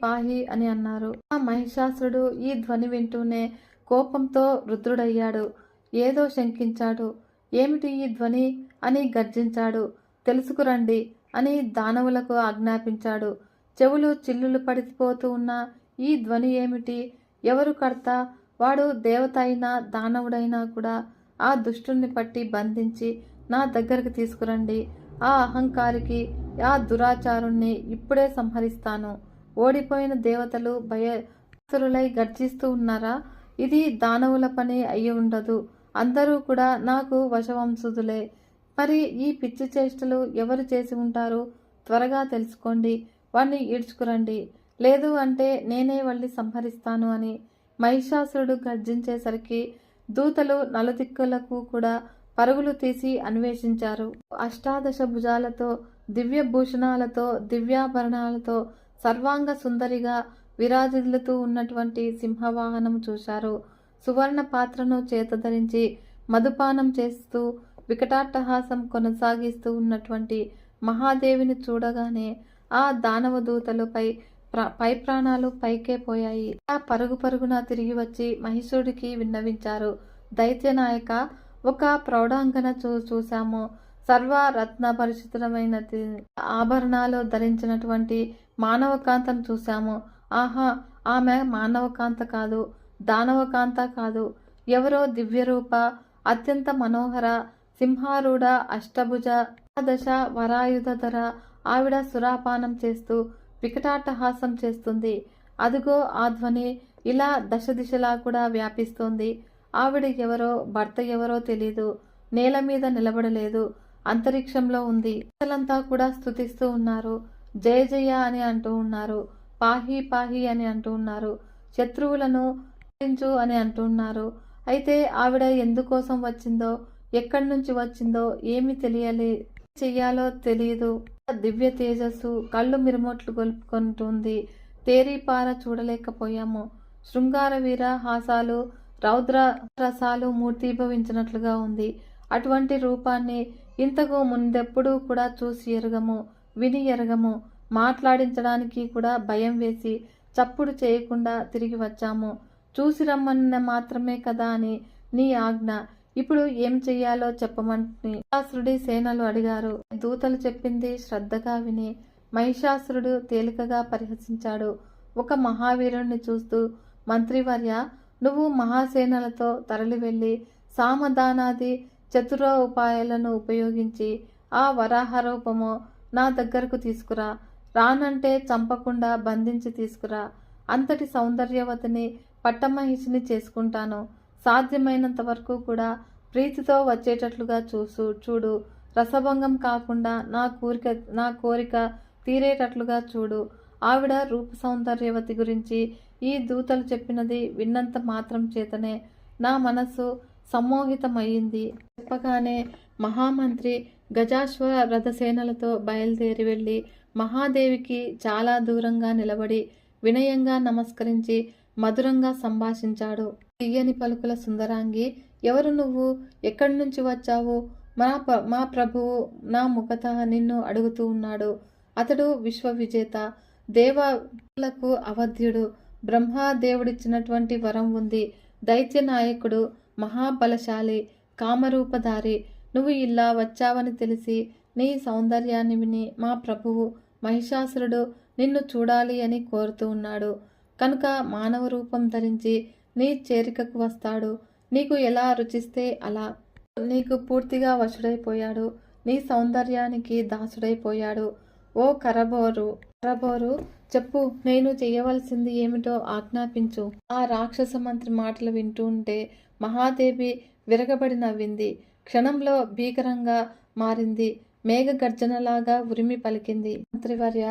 S1: పాహి అని అన్నారు. ఆ మహిషాసురుడు ఈ ధ్వని వింటూనే కోపంతో రుద్రుడయ్యాడు. ఏదో శంకించాడు. ఏమిటి ఈ ధ్వని అని గర్జించాడు. తెలుసుకురండి అని దానవులకు ఆజ్ఞాపించాడు. చెవులు చిల్లులు పడిపోతూ ఉన్న ఈ ధ్వని ఏమిటి? ఎవరు కర్త? వాడు దేవత అయినా దానవుడైనా కూడా ఆ దుష్టుణ్ణి పట్టి బంధించి నా దగ్గరకు తీసుకురండి. ఆ అహంకారికి, ఆ దురాచారుణ్ణి ఇప్పుడే సంహరిస్తాను. ఓడిపోయిన దేవతలు భయసురులై గర్జిస్తూ ఉన్నారా? ఇది దానవుల పని అయి ఉండదు. అందరూ కూడా నాకు వశవంశుదులే. మరి ఈ పిచ్చి చేష్టలు ఎవరు చేసి ఉంటారు? త్వరగా తెలుసుకోండి. వాణ్ణి ఈడ్చుకురండి. లేదు అంటే నేనే వాళ్ళని సంహరిస్తాను అని మహిషాసురుడు గర్జించేసరికి దూతలు నలుదిక్కులకు కూడా పరుగులు తీసి అన్వేషించారు. అష్టాదశ భుజాలతో, దివ్య భూషణాలతో, దివ్యాభరణాలతో, సర్వాంగ సుందరిగా విరాజిల్లుతూ ఉన్నటువంటి సింహవాహనం చూశారు. సువర్ణ పాత్రను చేతధరించి మధుపానం చేస్తూ వికటాట్టహాసం కొనసాగిస్తూ ఉన్నటువంటి మహాదేవిని చూడగానే ఆ దానవ దూతలపై పై ప్రాణాలు పైకే పోయాయి. ఆ పరుగు పరుగున తిరిగి వచ్చి మహిషుడికి విన్నవించారు. దైత్యనాయక, ఒక ప్రౌఢాంగన చూశాము. సర్వ రత్న పరిచితమైన ఆభరణాలు ధరించినటువంటి మానవకాంతను చూశాము. ఆహా, ఆమె మానవకాంత కాదు, దానవకాంత కాదు, ఎవరో దివ్యరూప, అత్యంత మనోహర, సింహారూఢ, అష్టభుజ, దశ వరాయుధర. ఆవిడ సురాపానం చేస్తూ వికటాట్టహాసం చేస్తుంది. అదుగో ఆ ధ్వని ఇలా దశ దిశలా కూడా వ్యాపిస్తోంది. ఆవిడ ఎవరో, భర్త ఎవరో తెలీదు. నేల మీద నిలబడలేదు, అంతరిక్షంలో ఉంది. ప్రజలంతా కూడా స్తుతిస్తూ ఉన్నారు. జయ జయ అని అంటూ ఉన్నారు. పాహి పాహి అని అంటూ ఉన్నారు. శత్రువులను రక్షించు అని అంటున్నారు. అయితే ఆవిడ ఎందుకోసం వచ్చిందో, ఎక్కడి నుంచి వచ్చిందో ఏమి చెయ్యాలో తెలియదు. దివ్య తేజస్సు కళ్ళు మిరుమొట్లు గొలుపుకుంటుంది. తేరీపార చూడలేకపోయాము. శృంగార వీర హాసాలు, రౌద్ర రసాలు మూర్తీభవించినట్లుగా ఉంది. అటువంటి రూపాన్ని ఇంతకు ముందెప్పుడూ కూడా చూసి ఎరగము, విని ఎరగము. మాట్లాడించడానికి కూడా భయం వేసి చప్పుడు చేయకుండా తిరిగి వచ్చాము. చూసి రమ్మన్న మాత్రమే కదా అని నీ ఆజ్ఞ. ఇప్పుడు ఏం చెయ్యాలో చెప్పమని మహిషాసురుడి సేనలు అడిగారు. దూతలు చెప్పింది శ్రద్ధగా విని మహిషాసురుడు తేలికగా పరిహసించాడు. ఒక మహావీరుణ్ణి చూస్తూ, మంత్రివర్య, నువ్వు మహాసేనలతో తరలి వెళ్ళి సామధానాది చతుర ఉపాయాలను ఉపయోగించి ఆ వరాహ రూపము నా దగ్గరకు తీసుకురా. రానంటే చంపకుండా బంధించి తీసుకురా. అంతటి సౌందర్యవతిని పట్టమహిషిని చేసుకుంటాను. సాధ్యమైనంత వరకు కూడా ప్రీతితో వచ్చేటట్లుగా చూడు. రసభంగం కాకుండా నా కోరిక తీరేటట్లుగా చూడు. ఆవిడ రూప సౌందర్యవతి గురించి ఈ దూతలు చెప్పినది విన్నంత మాత్రం చేతనే నా మనస్సు సమ్మోహితమయ్యింది. చెప్పగానే మహామంత్రి గజాశ్వ రథసేనలతో బయలుదేరి వెళ్ళి మహాదేవికి చాలా దూరంగా నిలబడి వినయంగా నమస్కరించి మధురంగా సంభాషించాడు. తీయని పలుకుల సుందరాంగి, ఎవరు నువ్వు? ఎక్కడి నుంచి వచ్చావు? మా ప్రభువు నా ముఖత నిన్ను అడుగుతూ ఉన్నాడు. అతడు విశ్వవిజేత, దేవలకు అవధ్యుడు. బ్రహ్మదేవుడిచ్చినటువంటి వరం ఉంది. దైత్య నాయకుడు, మహాబలశాలి, కామరూపధారి. నువ్వు ఇలా వచ్చావని తెలిసి నీ సౌందర్యాన్ని విని మా ప్రభువు మహిషాసురుడు నిన్ను చూడాలి అని కోరుతూ ఉన్నాడు. కనుక మానవ రూపం ధరించి నీ చేరికకు వస్తాడు. నీకు ఎలా రుచిస్తే అలా. నీకు పూర్తిగా వశుడైపోయాడు. నీ సౌందర్యానికి దాసుడైపోయాడు. ఓ కరబోరు, చెప్పు, నేను చేయవలసింది ఏమిటో ఆజ్ఞాపించు. ఆ రాక్షస మంత్రి మాటలు వింటూ ఉంటే మహాదేవి విరగబడి నవ్వింది. క్షణంలో భీకరంగా మారింది. మేఘ గర్జనలాగా ఉరిమి పలికింది. మంత్రివర్య,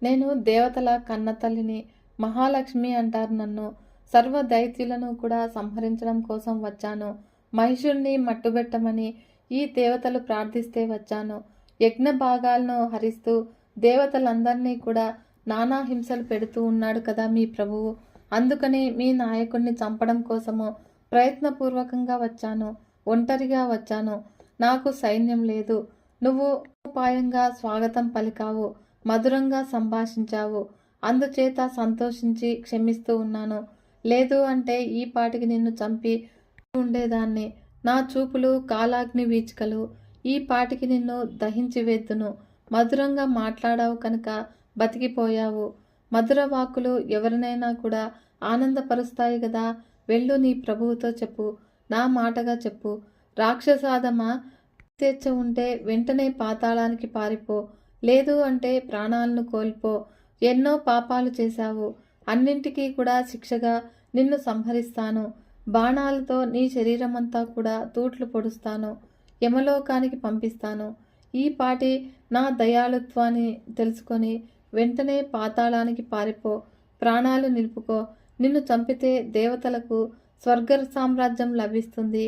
S1: నేను దేవతల కన్నతల్లిని. మహాలక్ష్మి అంటారు నన్ను. సర్వ దైత్యులను కూడా సంహరించడం కోసం వచ్చాను. మహిషుణ్ణి మట్టుబెట్టమని ఈ దేవతలు ప్రార్థిస్తే వచ్చాను. యజ్ఞ భాగాలను హరిస్తూ దేవతలందరినీ కూడా నానా హింసలు పెడుతూ ఉన్నాడు కదా మీ ప్రభువు. అందుకని మీ నాయకుణ్ణి చంపడం కోసము ప్రయత్నపూర్వకంగా వచ్చాను. ఒంటరిగా వచ్చాను. నాకు సైన్యం లేదు. నువ్వు ఉపాయంగా స్వాగతం పలికావు, మధురంగా సంభాషించావు. అందుచేత సంతోషించి క్షమిస్తూ ఉన్నాను. లేదు అంటే ఈ పాటికి నిన్ను చంపి ఉండేదాన్ని. నా చూపులు కాలాగ్ని వీచికలు. ఈ పాటికి నిన్ను దహించి వేద్దును. మధురంగా మాట్లాడావు కనుక బతికిపోయావు. మధుర వాక్కులు ఎవరినైనా కూడా ఆనందపరుస్తాయి కదా. వెళ్ళు, నీ ప్రభువుతో చెప్పు, నా మాటగా చెప్పు. రాక్షసాదమా, తెచ్చ ఉంటే వెంటనే పాతాళానికి పారిపో. లేదు అంటే ప్రాణాలను కోల్పో. ఎన్నో పాపాలు చేశావు. అన్నింటికీ కూడా శిక్షగా నిన్ను సంహరిస్తాను. బాణాలతో నీ శరీరమంతా కూడా తూట్లు పొడుస్తాను. యమలోకానికి పంపిస్తాను. ఈ పాటి నా దయాళుత్వాన్ని తెలుసుకొని వెంటనే పాతాళానికి పారిపో. ప్రాణాలు నిలుపుకో. నిన్ను చంపితే దేవతలకు స్వర్గ సామ్రాజ్యం లభిస్తుంది.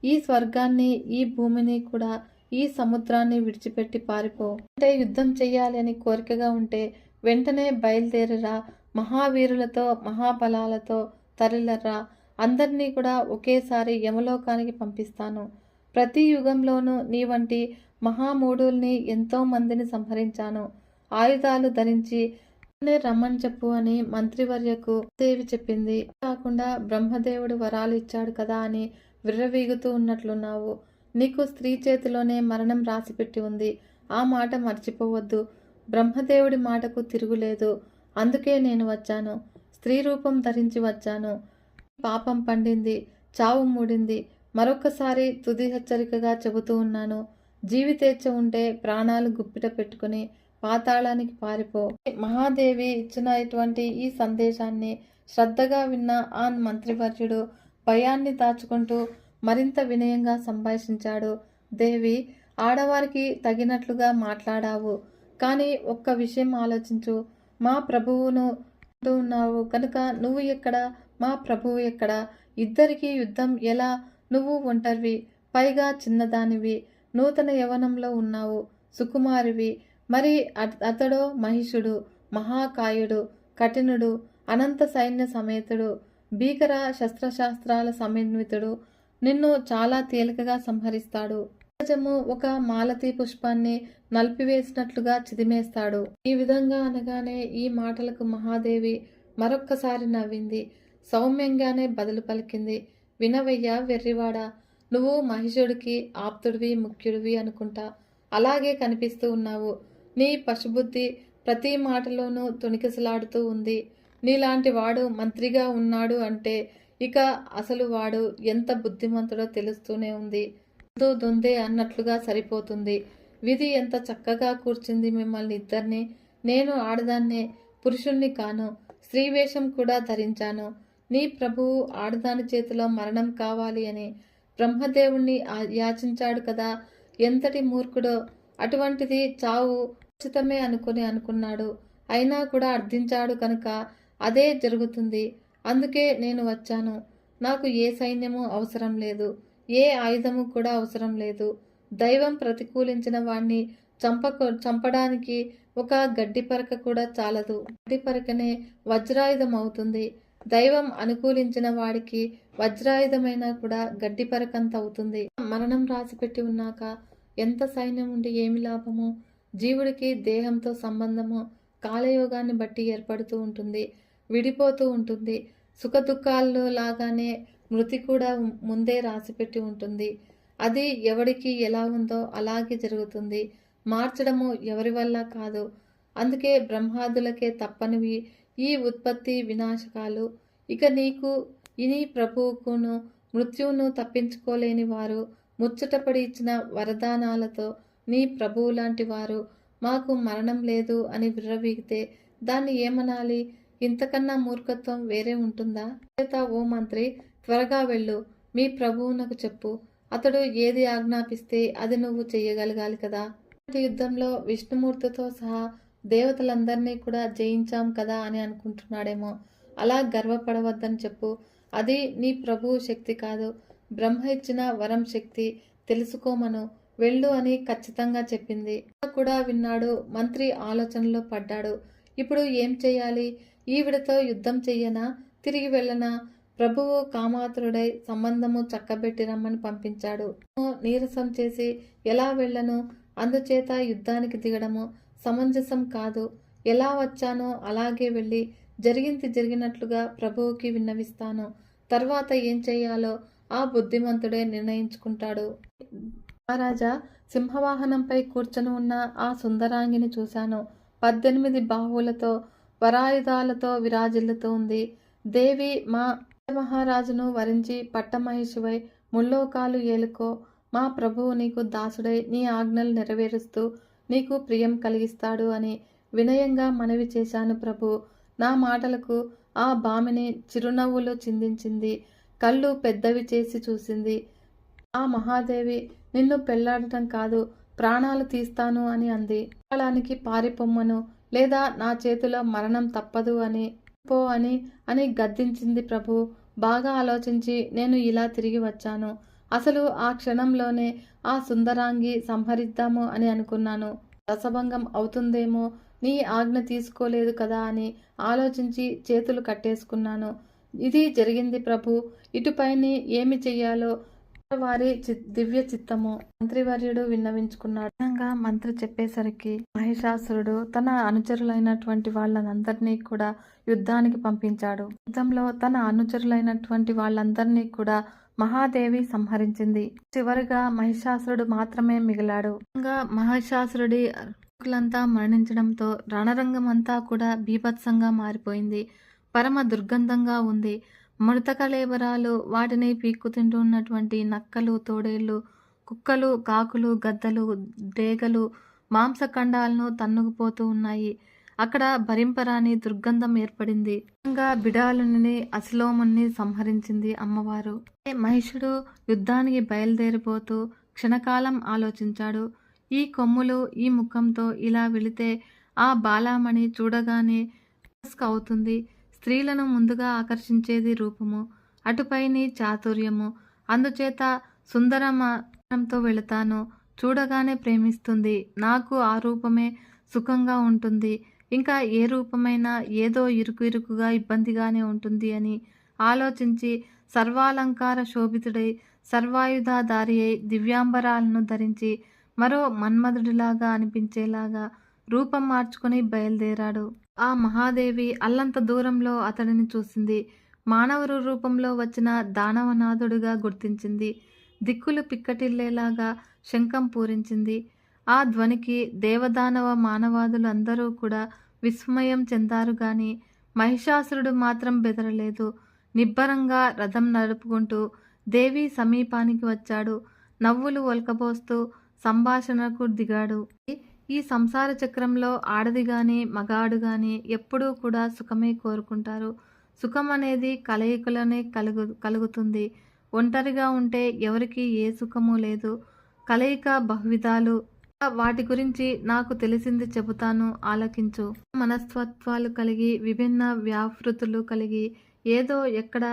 S1: ఈ స్వర్గాన్ని, ఈ భూమిని కూడా, ఈ సముద్రాన్ని విడిచిపెట్టి పారిపో. అంటే యుద్ధం చెయ్యాలి అని కోరికగా ఉంటే వెంటనే బయలుదేరిరా. మహావీరులతో మహాబలాలతో తరలిరా, అందరినీ కూడా ఒకేసారి యమలోకానికి పంపిస్తాను. ప్రతి యుగంలోనూ నీ వంటి మహామూఢుల్ని ఎంతో మందిని సంహరించాను. ఆయుధాలు ధరించి రమ్మని చెప్పు అని మంత్రివర్యకు దేవి చెప్పింది. కాకుండా బ్రహ్మదేవుడు వరాలు ఇచ్చాడు కదా అని విర్రవీగుతూ ఉన్నట్లున్నావు. నీకు స్త్రీ చేతిలోనే మరణం రాసిపెట్టి ఉంది. ఆ మాట మర్చిపోవద్దు. బ్రహ్మదేవుడి మాటకు తిరుగులేదు. అందుకే నేను వచ్చాను. స్త్రీ రూపం ధరించి వచ్చాను. పాపం పండింది, చావు మూడింది. మరొకసారి తుది హెచ్చరికగా చెబుతూ ఉన్నాను. జీవితేచ్ఛ ఉంటే ప్రాణాలు గుప్పిట పెట్టుకుని పాతాళానికి పారిపో. మహాదేవి ఇచ్చిన ఇటువంటి ఈ సందేశాన్ని శ్రద్ధగా విన్న ఆ మంత్రివర్యుడు భయాన్ని దాచుకుంటూ మరింత వినయంగా సంభాషించాడు. దేవి, ఆడవారికి తగినట్లుగా మాట్లాడావు, కానీ ఒక్క విషయం ఆలోచించు. మా ప్రభువును ఉన్నావు కనుక నువ్వు ఎక్కడ, మా ప్రభువు ఎక్కడ? ఇద్దరికీ యుద్ధం ఎలా? నువ్వు ఒంటరివి, పైగా చిన్నదానివి, నూతన యవనంలో ఉన్నావు, సుకుమారివి. మరి అతడో మహిషుడు, మహాకాయుడు, కఠినుడు, అనంత సైన్య సమేతుడు, భీకర శస్త్రశాస్త్రాల సమన్వితుడు. నిన్ను చాలా తేలికగా సంహరిస్తాడు. సహజము ఒక మాలతీ పుష్పాన్ని నలిపివేసినట్లుగా చిదిమేస్తాడు. ఈ విధంగా అనగానే ఈ మాటలకు మహాదేవి మరొక్కసారి నవ్వింది. సౌమ్యంగానే బదులు పలికింది. వినవయ్యా వెర్రివాడా, నువ్వు మహిషుడికి ఆప్తుడివి, ముఖ్యుడివి అనుకుంటా. అలాగే కనిపిస్తూ ఉన్నావు. నీ పశుబుద్ధి ప్రతి మాటలోనూ తొణికిసలాడుతూ ఉంది. నీలాంటి వాడు మంత్రిగా ఉన్నాడు అంటే ఇక అసలు వాడు ఎంత బుద్ధిమంతుడో తెలుస్తూనే ఉంది. దొందే అన్నట్లుగా సరిపోతుంది. విధి ఎంత చక్కగా కూర్చుంది మిమ్మల్ని ఇద్దరిని. నేను ఆడదాన్నే, పురుషుణ్ణి కాను. స్త్రీ వేషం కూడా ధరించాను. నీ ప్రభువు ఆడదాని చేతిలో మరణం కావాలి అని బ్రహ్మదేవుణ్ణి యాచించాడు కదా. ఎంతటి మూర్ఖుడో! అటువంటిది చావు ఉచితమే అనుకున్నాడు. అయినా కూడా అర్థించాడు కనుక అదే జరుగుతుంది. అందుకే నేను వచ్చాను. నాకు ఏ సైన్యము అవసరం లేదు, ఏ ఆయుధము కూడా అవసరం లేదు. దైవం ప్రతికూలించిన వాణ్ణి చంపడానికి ఒక గడ్డిపరక కూడా చాలదు. గడ్డిపరకనే వజ్రాయుధం అవుతుంది. దైవం అనుకూలించిన వాడికి వజ్రాయుధమైనా కూడా గడ్డిపరకంత అవుతుంది. మరణం రాసిపెట్టి ఉన్నాక ఎంత సైన్యం ఉండి ఏమి లాభము? జీవుడికి దేహంతో సంబంధము కాలయోగాన్ని బట్టి ఏర్పడుతూ ఉంటుంది, విడిపోతూ ఉంటుంది. సుఖదుఖాల్లో లాగానే మృతి కూడా ముందే రాసిపెట్టి ఉంటుంది. అది ఎవడికి ఎలా ఉందో అలాగే జరుగుతుంది. మార్చడము ఎవరి వల్ల కాదు. అందుకే బ్రహ్మాదులకే తప్పనివి ఈ ఉత్పత్తి వినాశకాలు. ఇక నీకు నీ ప్రభువుకును మృత్యువును తప్పించుకోలేని వారు ముచ్చటపడి ఇచ్చిన వరదానాలతో నీ ప్రభువు లాంటి వారు మాకు మరణం లేదు అని విర్రవీగితే దాన్ని ఏమనాలి? ఇంతకన్నా మూర్ఖత్వం వేరే ఉంటుందా? ఓ మంత్రి, త్వరగా వెళ్ళు. మీ ప్రభువునకు చెప్పు. అతడు ఏది ఆజ్ఞాపిస్తే అది నువ్వు చెయ్యగలగాలి కదా. యుద్ధంలో విష్ణుమూర్తితో సహా దేవతలందరినీ కూడా జయించాం కదా అని అనుకుంటున్నాడేమో. అలా గర్వపడవద్దని చెప్పు. అది నీ ప్రభువు శక్తి కాదు, బ్రహ్మ ఇచ్చిన వరం శక్తి. తెలుసుకోమను. వెళ్ళు అని ఖచ్చితంగా చెప్పింది. కూడా విన్నాడు. మంత్రి ఆలోచనలో పడ్డాడు. ఇప్పుడు ఏం చెయ్యాలి? ఈవిడతో యుద్ధం చెయ్యనా, తిరిగి వెళ్ళనా? ప్రభువు కామాతురుడై సంబంధము చక్కబెట్టి రమ్మని పంపించాడు. నీరసం చేసి ఎలా వెళ్ళను? అందుచేత యుద్ధానికి దిగడము సమంజసం కాదు. ఎలా వచ్చానో అలాగే వెళ్ళి జరిగినట్లుగా ప్రభువుకి విన్నవిస్తాను. తర్వాత ఏం చెయ్యాలో ఆ బుద్ధిమంతుడే నిర్ణయించుకుంటాడు. మహారాజా, సింహవాహనంపై కూర్చొని ఉన్న ఆ సుందరాంగిని చూశాను. 18 బాహువులతో వరాయుధాలతో విరాజిల్లుతూ ఉంది. దేవి, మా మహారాజును వరించి పట్టమహిషివై ముల్లోకాలు ఏలుకో. మా ప్రభువు నీకు దాసుడై నీ ఆజ్ఞలు నెరవేరుస్తూ నీకు ప్రియం కలిగిస్తాడు అని వినయంగా మనవి చేశాను ప్రభు. నా మాటలకు ఆ భామిని చిరునవ్వులు చిందించింది. కళ్ళు పెద్దవి చేసి చూసింది. ఆ మహాదేవి నిన్ను పెళ్లాడటం కాదు, ప్రాణాలు తీస్తాను అని అంది. కాలానికి పారిపోమ్మను, లేదా నా చేతిలో మరణం తప్పదు అని పో అని గద్దించింది ప్రభు. బాగా ఆలోచించి నేను ఇలా తిరిగి వచ్చాను. అసలు ఆ క్షణంలోనే ఆ సుందరాంగి సంహరిద్దాము అని అనుకున్నాను. రసభంగం అవుతుందేమో, నీ ఆజ్ఞ తీసుకోలేదు కదా అని ఆలోచించి చేతులు కట్టేసుకున్నాను. ఇది జరిగింది ప్రభు. ఇటుపైని ఏమి చెయ్యాలో వారి దివ్య చిత్తము. మంత్రివర్యుడు విన్నవించుకున్నాడు. మంత్రి చెప్పేసరికి మహిషాసురుడు తన అనుచరులైనటువంటి వాళ్ళందరినీ కూడా యుద్ధానికి పంపించాడు. యుద్ధంలో తన అనుచరులైనటువంటి వాళ్ళందరినీ కూడా మహాదేవి సంహరించింది. చివరిగా మహిషాసురుడు మాత్రమే మిగిలాడు. మహిషాసురుడి లంతా మరణించడంతో రణరంగం అంతా కూడా బీభత్సంగా మారిపోయింది. పరమ దుర్గంధంగా ఉంది. మృతకళేబరాలు, వాటిని పీక్కు తింటున్నటువంటి నక్కలు, తోడేళ్లు, కుక్కలు, కాకులు, గద్దలు, డేగలు మాంసఖండాలను తన్నుకుపోతూ ఉన్నాయి. అక్కడ భరింపరాని దుర్గంధం ఏర్పడింది. బిడాలుని అసిలోముని సంహరించింది అమ్మవారు. మహిషుడు యుద్ధానికి బయలుదేరిపోతూ క్షణకాలం ఆలోచించాడు. ఈ కొమ్ములు, ఈ ముఖంతో ఇలా వెళితే ఆ బాలామణి చూడగానే అవుతుంది. స్త్రీలను ముందుగా ఆకర్షించేది రూపము, అటుపైని చాతుర్యము. అందుచేత సుందరమతో వెళతాను. చూడగానే ప్రేమిస్తుంది. నాకు ఆ రూపమే సుఖంగా ఉంటుంది. ఇంకా ఏ రూపమైనా ఏదో ఇరుకుగా ఇబ్బందిగానే ఉంటుంది అని ఆలోచించి సర్వాలంకార శోభితుడై సర్వాయుధాధారి అయి దివ్యాంబరాలను ధరించి మరో మన్మధుడిలాగా అనిపించేలాగా రూపం మార్చుకుని బయలుదేరాడు. ఆ మహాదేవి అల్లంత దూరంలో అతడిని చూసింది. మానవ రూపంలో వచ్చిన దానవనాథుడిగా గుర్తించింది. దిక్కులు పిక్కటిల్లేలాగా శంఖం పూరించింది. ఆ ధ్వనికి దేవదానవ మానవాదులు అందరూ కూడా విస్మయం చెందారు గాని మహిషాసురుడు మాత్రం బెదరలేదు. నిబ్బరంగా రథం నడుపుకుంటూ దేవి సమీపానికి వచ్చాడు. నవ్వులు ఒలకబోస్తూ సంభాషణకు దిగాడు. ఈ సంసార చక్రంలో ఆడది గాని మగాడు గాని ఎప్పుడూ కూడా సుఖమే కోరుకుంటారు. సుఖం అనేది కలయికలోనే కలుగుతుంది. ఒంటరిగా ఉంటే ఎవరికి ఏ సుఖము లేదు. కలయిక బహువిధాలు. వాటి గురించి నాకు తెలిసింది చెబుతాను, ఆలకించు. మనస్తత్వాలు కలిగి విభిన్న వ్యాపృతులు కలిగి ఏదో ఎక్కడ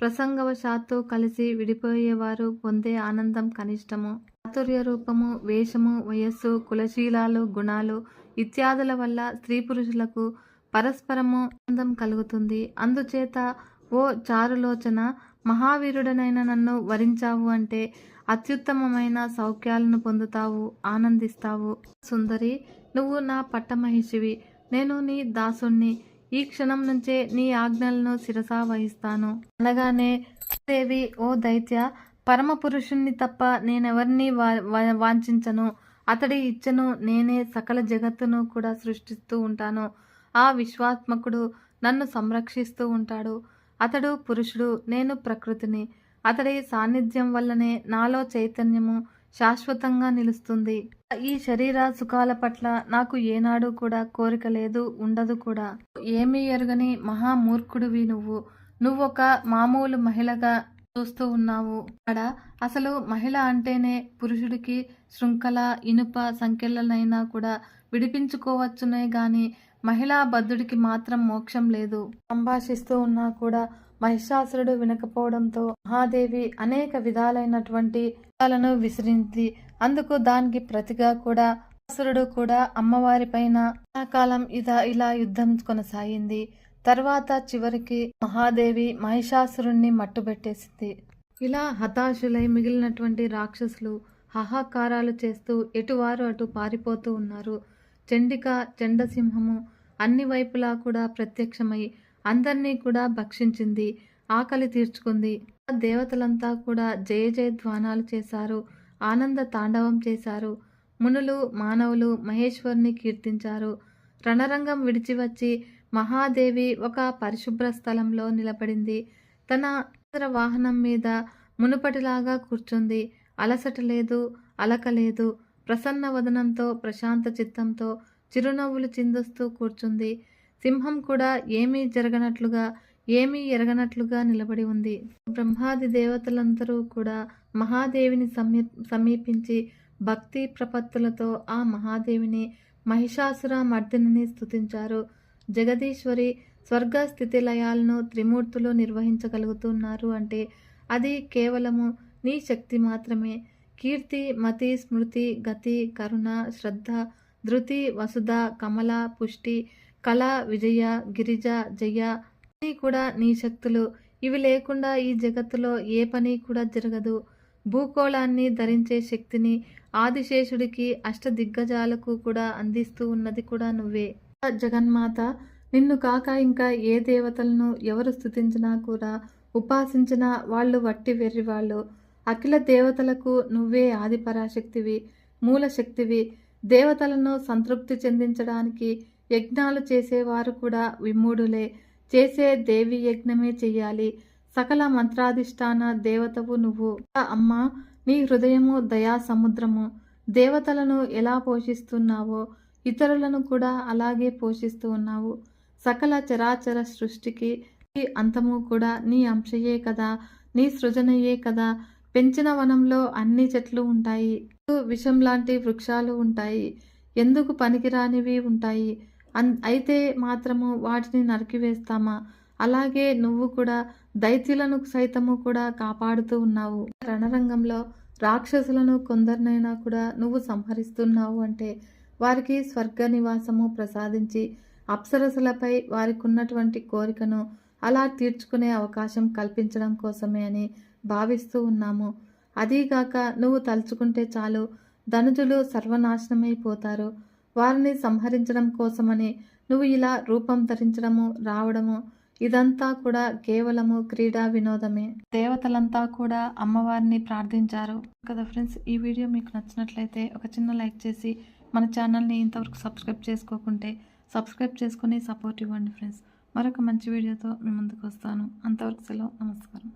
S1: ప్రసంగవశాత్తు కలిసి విడిపోయేవారు పొందే ఆనందం కనిష్టము. చాతుర్య రూపము, వేషము, వయస్సు, కులశీలాలు, గుణాలు ఇత్యాదుల వల్ల స్త్రీ పురుషులకు పరస్పరము ఆనందం కలుగుతుంది. అందుచేత ఓ చారులోచన, మహావీరుడనైన నన్ను వరించావు అంటే అత్యుత్తమమైన సౌఖ్యాలను పొందుతావు, ఆనందిస్తావు. సుందరి, నువ్వు నా పట్టమహిషివి, నేను నీ దాసుణ్ణి. ఈ క్షణం నుంచే నీ ఆజ్ఞలను శిరసా వహిస్తాను అనగానే దేవి, ఓ దైత్య, పరమ పురుషుణ్ణి తప్ప నేనెవరిని వాంఛించను. అతడి ఇచ్చను నేనే సకల జగత్తును కూడా సృష్టిస్తూ ఉంటాను. ఆ విశ్వాత్మకుడు నన్ను సంరక్షిస్తూ ఉంటాడు. అతడు పురుషుడు, నేను ప్రకృతిని. అతడి సాన్నిధ్యం వల్లనే నాలో చైతన్యము శాశ్వతంగా నిలుస్తుంది. ఈ శరీర సుఖాల పట్ల నాకు ఏనాడు కూడా కోరిక లేదు, ఉండదు కూడా. ఏమీ ఎరుగని మహామూర్ఖుడివి నువ్వు. నువ్వొక మామూలు మహిళగా చూస్తూ ఉన్నావు. అక్కడ అసలు మహిళ అంటేనే పురుషుడికి శృంఖల, ఇనుప సంఖ్యలనైనా కూడా విడిపించుకోవచ్చునే గాని మహిళా బద్ధుడికి మాత్రం మోక్షం లేదు. సంభాషిస్తూ ఉన్నా కూడా మహిషాసురుడు వినకపోవడంతో మహాదేవి అనేక విధాలైనటువంటి విషయాలను విసిరింది. అందుకు దానికి ప్రతిగా కూడా అసురుడు కూడా అమ్మవారి పైన కాలం ఇలా యుద్ధం కొనసాగింది. తర్వాత చివరికి మహాదేవి మహిషాసురుణ్ణి మట్టుబెట్టేసింది. ఇలా హతాశులై మిగిలినటువంటి రాక్షసులు హాహాకారాలు చేస్తూ ఎటువారు అటు పారిపోతూ ఉన్నారు. చండిక, చండసింహము అన్ని వైపులా కూడా ప్రత్యక్షమై అందరినీ కూడా భక్షించింది, ఆకలి తీర్చుకుంది. దేవతలంతా కూడా జయ జయధ్వానాలు చేశారు, ఆనంద తాండవం చేశారు. మునులు, మానవులు మహేశ్వరుని కీర్తించారు. రణరంగం విడిచి వచ్చి మహాదేవి ఒక పరిశుభ్ర స్థలంలో నిలబడింది. తన వాహనం మీద మునుపటిలాగా కూర్చుంది. అలసట లేదు, అలక లేదు. ప్రసన్న వదనంతో, ప్రశాంత చిత్తంతో చిరునవ్వులు చిందుస్తూ కూర్చుంది. సింహం కూడా ఏమీ జరగనట్లుగా, ఏమీ ఎరగనట్లుగా నిలబడి ఉంది. బ్రహ్మాది దేవతలందరూ కూడా మహాదేవిని సమీపించి భక్తి ప్రపత్తులతో ఆ మహాదేవిని మహిషాసుర మర్దిని స్తుతించారు. జగదీశ్వరి స్వర్గ స్థితి లయాలను త్రిమూర్తులు నిర్వహించగలుగుతున్నారు అంటే అది కేవలము నీ శక్తి మాత్రమే. కీర్తి, మతి, స్మృతి, గతి, కరుణ, శ్రద్ధ, ధృతి, వసుధ, కమల, పుష్టి, కళ, విజయ, గిరిజ, జయ అన్నీ కూడా నీ శక్తులు. ఇవి లేకుండా ఈ జగత్తులో ఏ పని కూడా జరగదు. భూగోళాన్ని ధరించే శక్తిని ఆదిశేషుడికి అష్టదిగ్గజాలకు కూడా అందిస్తూ ఉన్నది కూడా నువ్వే. జగన్మాత, నిన్ను కాక ఇంకా ఏ దేవతలను ఎవరు స్తుతించినా కూడా ఉపాసించినా వాళ్ళు వట్టి వెర్రివాళ్ళు. అఖిల దేవతలకు నువ్వే ఆదిపరాశక్తివి, మూల శక్తివి. దేవతలను సంతృప్తి చెందించడానికి యజ్ఞాలు చేసేవారు కూడా విమూఢులే. చేసే దేవి యజ్ఞమే చెయ్యాలి. సకల మంత్రాధిష్టాన దేవతవు నువ్వు. అమ్మా, నీ హృదయము దయా సముద్రము. దేవతలను ఎలా పోషిస్తున్నావో ఇతరులను కూడా అలాగే పోషిస్తూ ఉన్నావు. సకల చరాచర సృష్టికి అంతము కూడా నీ అంశయే కదా, నీ సృజనయే కదా. పెంచిన వనంలో అన్ని చెట్లు ఉంటాయి, విషం లాంటి వృక్షాలు ఉంటాయి, ఎందుకు పనికిరానివి ఉంటాయి. అయితే మాత్రము వాటిని నరికివేస్తామా? అలాగే నువ్వు కూడా దైత్యులను సైతము కూడా కాపాడుతూ ఉన్నావు. రణరంగంలో రాక్షసులను కొందరినైనా కూడా నువ్వు సంహరిస్తున్నావు అంటే వారికి స్వర్గ నివాసము ప్రసాదించి అప్సరసలపై వారికి ఉన్నటువంటి కోరికను అలా తీర్చుకునే అవకాశం కల్పించడం కోసమే అని భావిస్తూ ఉన్నాము. అదీగాక నువ్వు తలుచుకుంటే చాలు ధనుజులు సర్వనాశనమైపోతారు. వారిని సంహరించడం కోసమని నువ్వు ఇలా రూపం ధరించడము, రావడము ఇదంతా కూడా కేవలము క్రీడా వినోదమే. దేవతలంతా కూడా అమ్మవారిని ప్రార్థించారు కదా ఫ్రెండ్స్. ఈ వీడియో మీకు నచ్చినట్లయితే ఒక చిన్న లైక్ చేసి మన ఛానల్ని ఇంతవరకు సబ్స్క్రైబ్ చేసుకోకుంటే సబ్స్క్రైబ్ చేసుకుని సపోర్ట్ ఇవ్వండి ఫ్రెండ్స్. మరొక మంచి వీడియోతో మీ ముందుకు వస్తాను. అంతవరకు సెలవు. నమస్కారం.